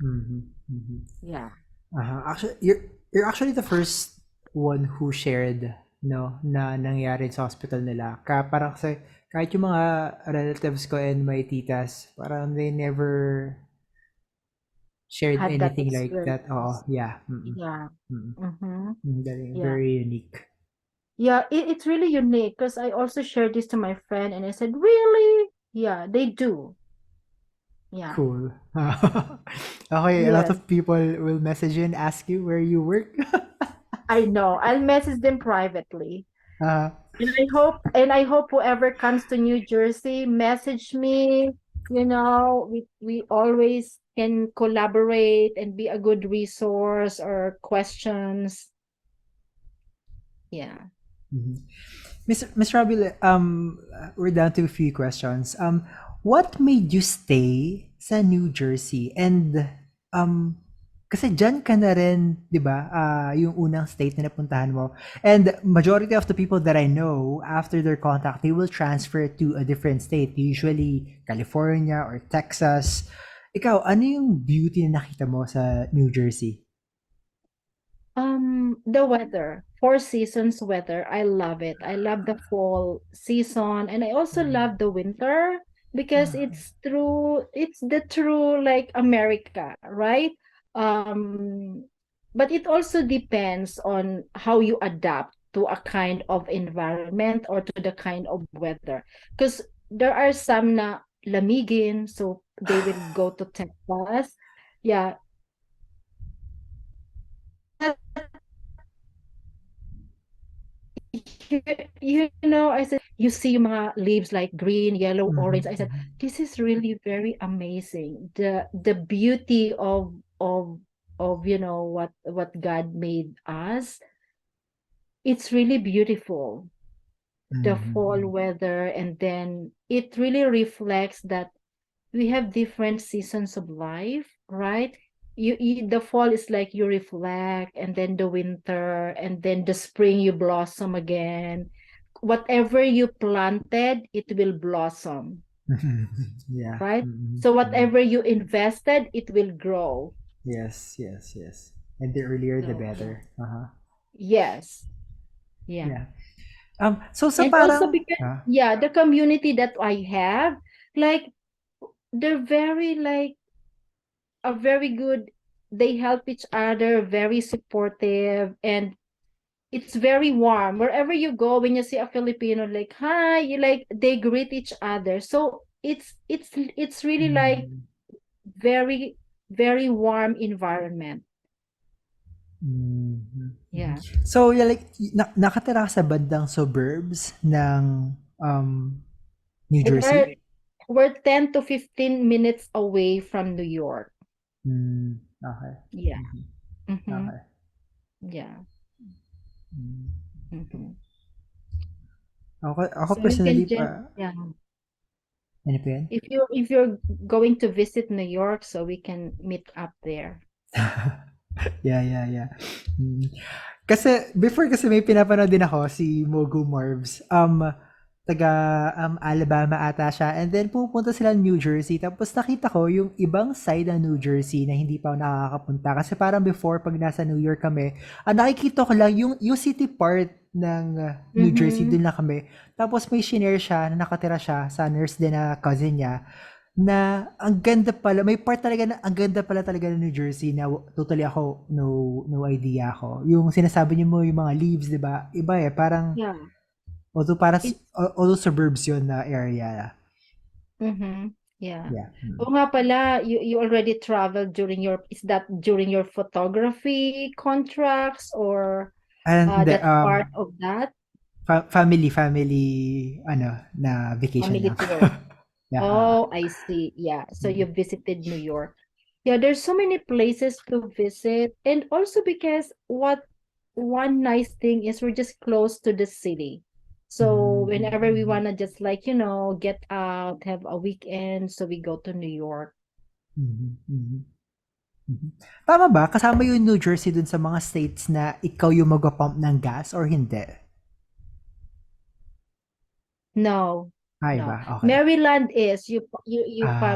[SPEAKER 3] Mhm. Mhm.
[SPEAKER 2] Yeah.
[SPEAKER 3] Actually, you're actually the first one who shared, no, na nangyari sa hospital nila. Parang kasi kahit yung mga relatives ko and my titas, parang they never shared
[SPEAKER 2] Had that
[SPEAKER 3] anything like that. Oh,
[SPEAKER 2] experience.
[SPEAKER 3] yeah. Mm-mm.
[SPEAKER 2] Yeah.
[SPEAKER 3] Mm-mm.
[SPEAKER 2] Mm-hmm. Yeah.
[SPEAKER 3] Very unique.
[SPEAKER 2] Yeah, it's really unique, because I also shared this to my friend and I said, really? Yeah, they do. Yeah.
[SPEAKER 3] Cool. Okay, a lot
[SPEAKER 2] Yes.
[SPEAKER 3] of people will message you and ask you where you work.
[SPEAKER 2] I know. I'll message them privately.
[SPEAKER 3] uh,
[SPEAKER 2] And I hope whoever comes to New Jersey, message me. We always can collaborate and be a good resource or questions. Yeah.
[SPEAKER 3] mhm. Miss Robbie, we're down to a few questions. What made you stay sa New Jersey? And kasi dyan ka na rin, di ba, yung unang state na napuntahan mo. And majority of the people that I know, after their contact, they will transfer to a different state, usually California or Texas. Ikaw, ano yung beauty na nakita mo sa New Jersey?
[SPEAKER 2] The weather, four seasons weather. I love it. I love the fall season, and I also love the winter, because it's the true like America, right? Um, but it also depends on how you adapt to a kind of environment or to the kind of weather. Because there are some na lamigin, so they will go to Texas. Yeah, you, I said, you see yung mga leaves like green, yellow, orange.
[SPEAKER 3] Mhm,
[SPEAKER 2] I said,
[SPEAKER 3] mhm,
[SPEAKER 2] this is really very amazing. The beauty of what God made us. It's really beautiful. The fall
[SPEAKER 3] mhm,
[SPEAKER 2] weather, and then it really reflects that we have different seasons of life, right? The fall is like you reflect, and then the winter, and then the spring you blossom again. Whatever you planted, it will blossom,
[SPEAKER 3] mhm. Yeah.
[SPEAKER 2] right?
[SPEAKER 3] Mhm,
[SPEAKER 2] So
[SPEAKER 3] mhm.
[SPEAKER 2] whatever you invested, it will grow.
[SPEAKER 3] Yes, yes, yes. And the earlier the
[SPEAKER 2] So yeah.
[SPEAKER 3] better. Uh-huh.
[SPEAKER 2] Yes. Yeah.
[SPEAKER 3] Yeah. So sa
[SPEAKER 2] And also
[SPEAKER 3] parang
[SPEAKER 2] because, yeah, the community that I have, like, they're very like a very good, they help each other, very supportive, and it's very warm wherever you go. When you see a Filipino, like, hi, you like, they greet each other. So it's really like
[SPEAKER 3] mm,
[SPEAKER 2] very, very warm environment.
[SPEAKER 3] mhm, mhm.
[SPEAKER 2] Yeah.
[SPEAKER 3] So yeah, like nakatira ka sa bandang suburbs ng New
[SPEAKER 2] we're
[SPEAKER 3] Jersey?
[SPEAKER 2] we're 10 to 15 minutes away from New York.
[SPEAKER 3] Mm, okay.
[SPEAKER 2] Yeah.
[SPEAKER 3] Mhm,
[SPEAKER 2] Mm-hmm.
[SPEAKER 3] okay.
[SPEAKER 2] Yeah.
[SPEAKER 3] Mm.
[SPEAKER 2] Mm-hmm.
[SPEAKER 3] Ako
[SPEAKER 2] So you
[SPEAKER 3] personally
[SPEAKER 2] can
[SPEAKER 3] pa,
[SPEAKER 2] just, yeah,
[SPEAKER 3] ano pa yan?
[SPEAKER 2] if you're going to visit New York, so we can meet up there.
[SPEAKER 3] Yeah, yeah, yeah. Mm. Kasi before kasi may pinapanood din ako si Mogo Marvs. Taga Alabama ata siya. And then pupunta sila ng New Jersey. Tapos nakita ko yung ibang side ng New Jersey na hindi pa ako nakakapunta. Kasi parang before pag nasa New York kami, nakikita ko lang yung city part ng New Jersey,
[SPEAKER 2] Mm-hmm.
[SPEAKER 3] dun lang kami. Tapos may shinare siya na nakatira siya sa nurse din na cousin niya na ang ganda pala, may part talaga na ang ganda pala talaga ng New Jersey na totally ako, no idea ako. Yung sinasabi niyo mo, yung mga leaves, di ba? Iba eh, parang,
[SPEAKER 2] Yeah.
[SPEAKER 3] although para,
[SPEAKER 2] It's
[SPEAKER 3] although suburbs yun na area.
[SPEAKER 2] mm-hmm. Yeah.
[SPEAKER 3] Yeah.
[SPEAKER 2] Oo nga pala, you already traveled during is that during your photography contracts or
[SPEAKER 3] And
[SPEAKER 2] that's part of that
[SPEAKER 3] family, na vacation
[SPEAKER 2] family
[SPEAKER 3] lang.
[SPEAKER 2] tour?
[SPEAKER 3] Yeah.
[SPEAKER 2] Oh, I see. Yeah. So you visited New York. Yeah, there's so many places to visit. And also because one nice thing is we're just close to the city. So whenever we
[SPEAKER 3] Mhm.
[SPEAKER 2] wanna just get out, have a weekend, so we go to New York.
[SPEAKER 3] Mhm. Mhm. Mhm. Tama ba? Kasama yung New Jersey dun sa mga states na ikaw yung mag-pump ng gas or hindi?
[SPEAKER 2] No,
[SPEAKER 3] Ay
[SPEAKER 2] no.
[SPEAKER 3] ba? Okay.
[SPEAKER 2] Maryland is you pump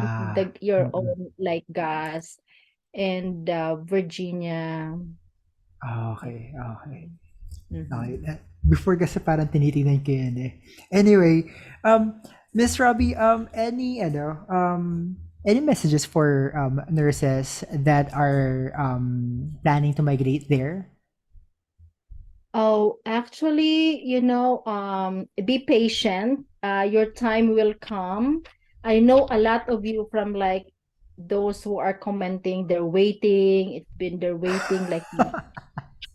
[SPEAKER 3] Ah.
[SPEAKER 2] your
[SPEAKER 3] Mm.
[SPEAKER 2] own like gas, and Virginia.
[SPEAKER 3] Ah,
[SPEAKER 2] Yeah.
[SPEAKER 3] okay, okay. Okay.
[SPEAKER 2] Mm-hmm.
[SPEAKER 3] Before kasi parang tinitingnan ko yun eh. Anyway, Ms. Robbie, any messages for nurses that are planning to migrate there?
[SPEAKER 2] Oh, actually, be patient. Your time will come. I know a lot of you from like those who are commenting, they're waiting. They're waiting like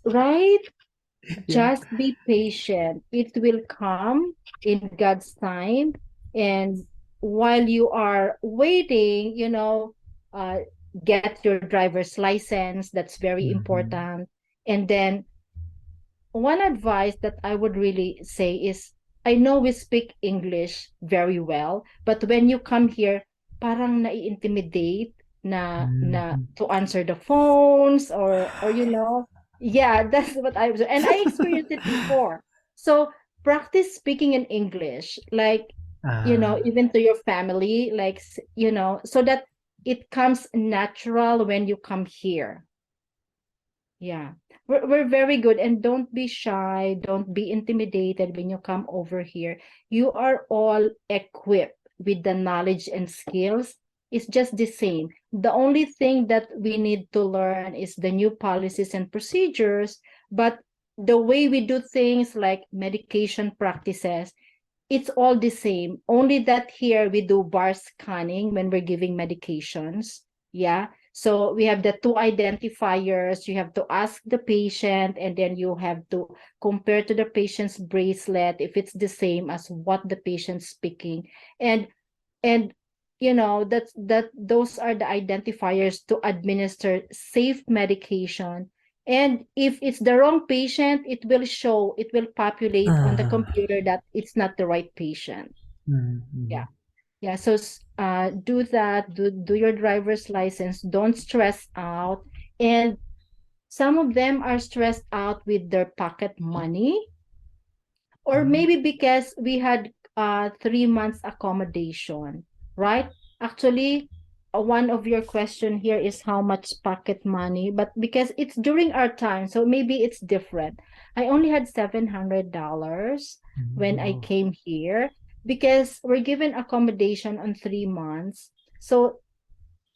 [SPEAKER 2] right?
[SPEAKER 3] Yeah.
[SPEAKER 2] Just be patient. It will come in God's time. And while you are waiting, get your driver's license. That's very
[SPEAKER 3] Mhm.
[SPEAKER 2] important. And then one advice that I would really say is I know we speak English very well, but when you come here, parang nai-intimidate na
[SPEAKER 3] Mhm.
[SPEAKER 2] to answer the phones or yeah, that's what I was and I experienced it before. So practice speaking in English, like
[SPEAKER 3] Ah.
[SPEAKER 2] even to your family, like so that it comes natural when you come here. Yeah. We're very good and don't be shy, don't be intimidated when you come over here. You are all equipped with the knowledge and skills. It's just the same. The only thing that we need to learn is the new policies and procedures, but the way we do things like medication practices, it's all the same. Only that here we do bar scanning when we're giving medications. Yeah. So we have the two identifiers. You have to ask the patient, and then you have to compare to the patient's bracelet if it's the same as what the patient's speaking. And that those are the identifiers to administer safe medication. And if it's the wrong patient, it will populate on the
[SPEAKER 3] Ah.
[SPEAKER 2] computer that it's not the right patient. Yeah.
[SPEAKER 3] Mhm.
[SPEAKER 2] Yeah, so do that, do your driver's license, don't stress out. And some of them are stressed out with their pocket money, or
[SPEAKER 3] Mhm.
[SPEAKER 2] maybe because we had 3 months accommodation, right? Actually, one of your question here is how much pocket money, but because it's during our time, so maybe it's different. I only had $700 when I
[SPEAKER 3] Oh.
[SPEAKER 2] came here because we're given accommodation on 3 months. So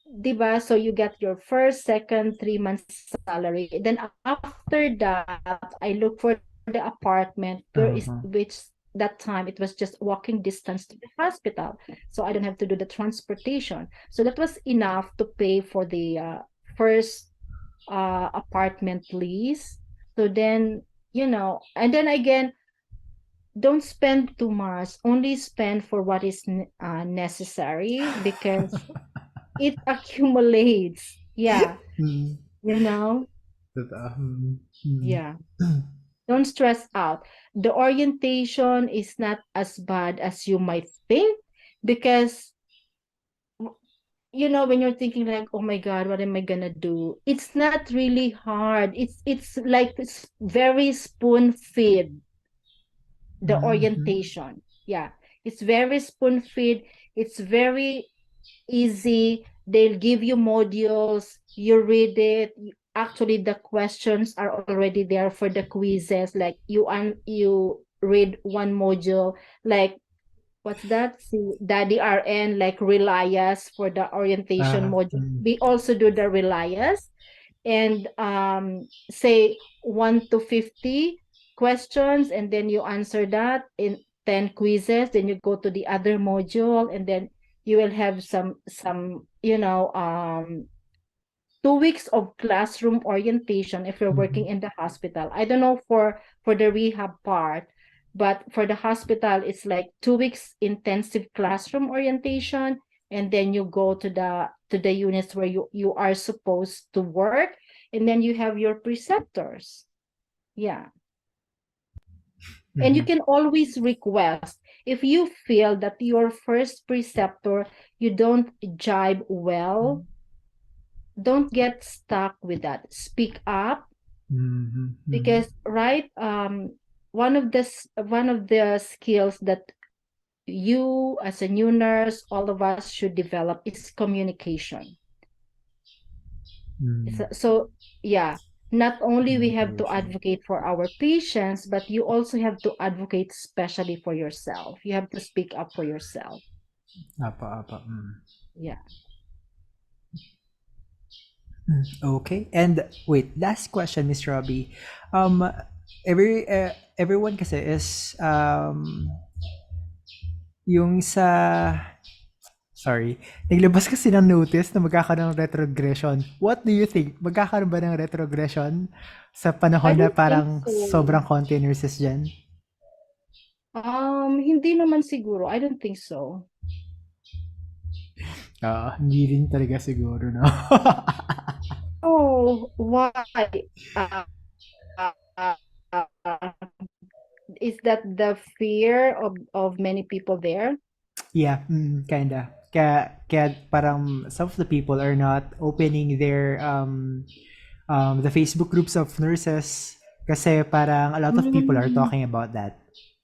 [SPEAKER 2] 'di ba? So you get your first, second, 3 months salary. Then after that, I look for the apartment
[SPEAKER 3] Uh-huh.
[SPEAKER 2] which that time it was just walking distance to the hospital. So I don't have to do the transportation. So that was enough to pay for the first apartment lease. So then, and then again, don't spend too much. Only spend for what is necessary because it accumulates. Yeah,
[SPEAKER 3] Mm.
[SPEAKER 2] you know?
[SPEAKER 3] Totoo. Mm. Mm.
[SPEAKER 2] Yeah. Don't stress out. The orientation is not as bad as you might think because when you're thinking like, oh my God, what am I gonna do? It's not really hard. It's like it's very spoon feed the
[SPEAKER 3] Mhm.
[SPEAKER 2] orientation. Yeah. It's very spoon feed. It's very easy. They'll give you modules, you read it. Actually, the questions are already there for the quizzes. Like you read one module, like what's that? See, Daddy RN, like Relias for the orientation module.
[SPEAKER 3] Mm.
[SPEAKER 2] We also do the Relias and say 1 to 50 questions, and then you answer that in 10 quizzes. Then you go to the other module, and then you will have some 2 weeks of classroom orientation if you're working
[SPEAKER 3] Mhm.
[SPEAKER 2] in the hospital. I don't know for the rehab part, but for the hospital, it's like 2 weeks intensive classroom orientation, and then you go to the units where you are supposed to work, and then you have your preceptors. Yeah. And you
[SPEAKER 3] Mhm.
[SPEAKER 2] can always request if you feel that your first preceptor you don't jibe well, don't get stuck with that. Speak up
[SPEAKER 3] Mhm. Mhm.
[SPEAKER 2] because right one of the skills that you as a new nurse, all of us should develop is communication.
[SPEAKER 3] Mm.
[SPEAKER 2] So yeah, not only we have to
[SPEAKER 3] Communication.
[SPEAKER 2] advocate for our patients, but you also have to advocate especially for yourself. You have to speak up for yourself.
[SPEAKER 3] Apa, apa. Mm.
[SPEAKER 2] Yeah.
[SPEAKER 3] Mm. Okay. And wait, last question, Miss Robbie. Um, everyone kasi is yung sa sorry, naglabas kasi ng notice na magkakaroon ng retrogression. What do you think? Magkakaroon ba ng retrogression sa
[SPEAKER 2] I
[SPEAKER 3] panahon na
[SPEAKER 2] don't think
[SPEAKER 3] parang
[SPEAKER 2] so.
[SPEAKER 3] sobrang konti nurses dyan?
[SPEAKER 2] Hindi naman siguro. I don't think so.
[SPEAKER 3] Hindi rin talaga siguro, no?
[SPEAKER 2] Oh, why? Uh, uh, uh, is that the fear of many people there?
[SPEAKER 3] Yeah, kinda. Kaya parang some of the people are not opening their the Facebook groups of nurses kasi parang a lot of people are
[SPEAKER 2] Mm.
[SPEAKER 3] talking about that.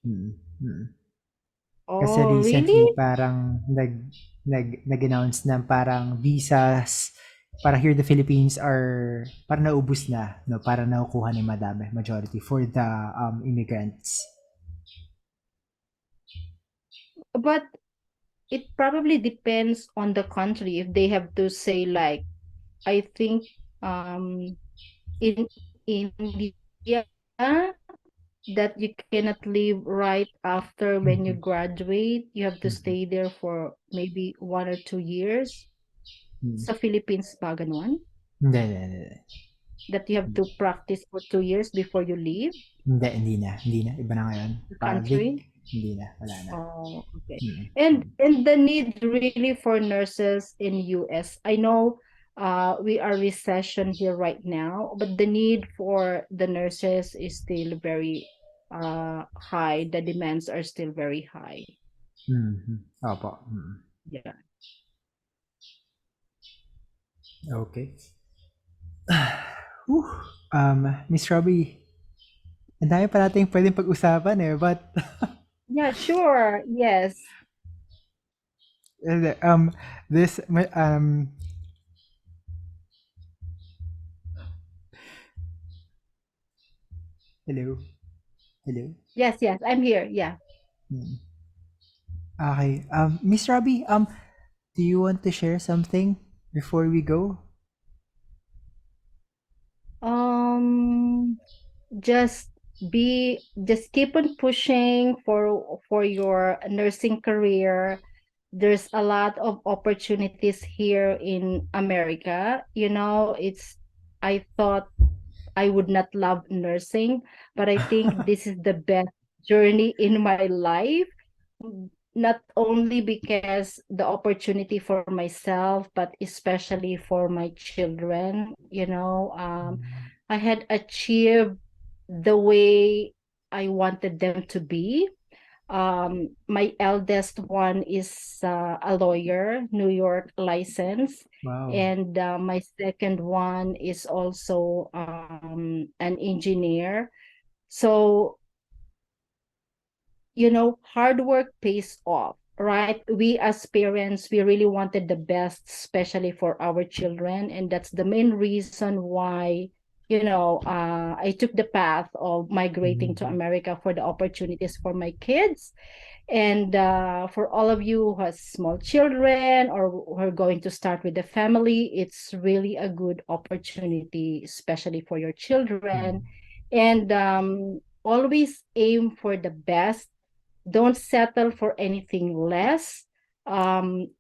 [SPEAKER 3] Mm, mm. Kasi
[SPEAKER 2] Oh,
[SPEAKER 3] recently
[SPEAKER 2] really?
[SPEAKER 3] parang nag-announce na parang visas para here in the Philippines are parang naubos na, no? Parang nakukuha ni madami, majority for the immigrants.
[SPEAKER 2] But it probably depends on the country if they have to say like I think in India that you cannot leave right after when you
[SPEAKER 3] Mhm.
[SPEAKER 2] graduate. You have to
[SPEAKER 3] Mhm.
[SPEAKER 2] stay there for maybe 1 or 2 years.
[SPEAKER 3] Mm.
[SPEAKER 2] Sa Philippines ba ganun?
[SPEAKER 3] Hindi, hindi, hindi.
[SPEAKER 2] That you have to practice for 2 years before you leave
[SPEAKER 3] Hindi, hindi na. Iba na ngayon.
[SPEAKER 2] the
[SPEAKER 3] League,
[SPEAKER 2] country?
[SPEAKER 3] hindi na. Wala na.
[SPEAKER 2] Oh, okay.
[SPEAKER 3] Mm.
[SPEAKER 2] And the need really for nurses in US. I know we are recession here right now, but the need for the nurses is still very high. The demands are still very high.
[SPEAKER 3] Mhm. Opo.
[SPEAKER 2] Yeah.
[SPEAKER 3] Okay. Whew. Miss Robbie, ang dami pa nating pwedeng pag-usapan eh, but
[SPEAKER 2] Yeah, sure. Yes.
[SPEAKER 3] this hello. Hello.
[SPEAKER 2] Yes, yes. I'm here. Yeah.
[SPEAKER 3] Hmm. Okay. Miss Robbie, do you want to share something before we go?
[SPEAKER 2] Um just just keep on pushing for your nursing career. There's a lot of opportunities here in America. It's I thought I would not love nursing, but I think this is the best journey in my life. Not only because the opportunity for myself, but especially for my children. I had achieved the way I wanted them to be. My eldest one is a lawyer, New York license,
[SPEAKER 3] Wow.
[SPEAKER 2] and my second one is also an engineer. So, hard work pays off, right? We as parents, we really wanted the best, especially for our children. And that's the main reason why, I took the path of migrating to
[SPEAKER 3] Mhm.
[SPEAKER 2] America for the opportunities for my kids. And for all of you who has small children or who are going to start with the family, it's really a good opportunity, especially for your children.
[SPEAKER 3] Mm.
[SPEAKER 2] And always aim for the best. Don't settle for anything less.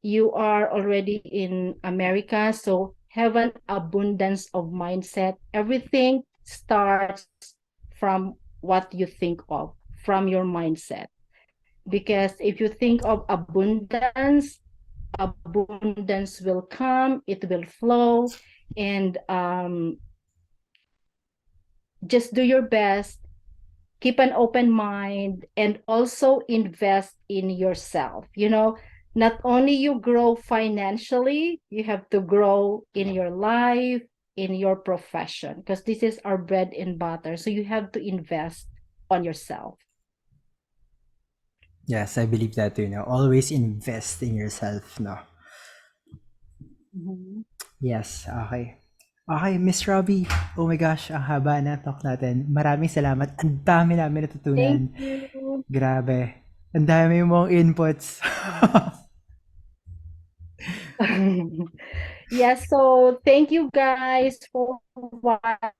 [SPEAKER 2] You are already in America, so have an abundance of mindset. Everything starts from what you think of, from your mindset. Because if you think of abundance will come, it will flow, and just do your best, keep an open mind, and also invest in yourself. Not only you grow financially, you have to grow in your life, in your profession, because this is our bread and butter. So you have to invest on yourself.
[SPEAKER 3] Yes, I believe that too. No, always invest in yourself. No.
[SPEAKER 2] Mhm.
[SPEAKER 3] Yes, okay. Okay, Miss Robbie. Oh my gosh, ang haba na talk natin. Maraming salamat. Ang dami namin natutunan.
[SPEAKER 2] Thank you.
[SPEAKER 3] Grabe. Ang dami mong inputs.
[SPEAKER 2] Yes, so thank you guys for watching.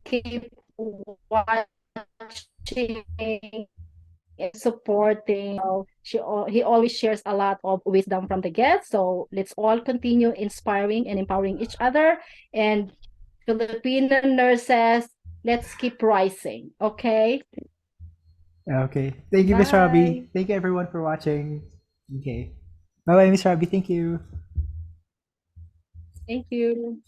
[SPEAKER 2] Keep watching and supporting. He always shares a lot of wisdom from the guests. So let's all continue inspiring and empowering each other. And Filipino nurses, let's keep rising. Okay.
[SPEAKER 3] Okay. Thank you, Miss
[SPEAKER 2] Bye.
[SPEAKER 3] Robbie. Thank you everyone for watching. Okay. Bye-bye, Miss Robbie. Thank you.
[SPEAKER 2] Thank you.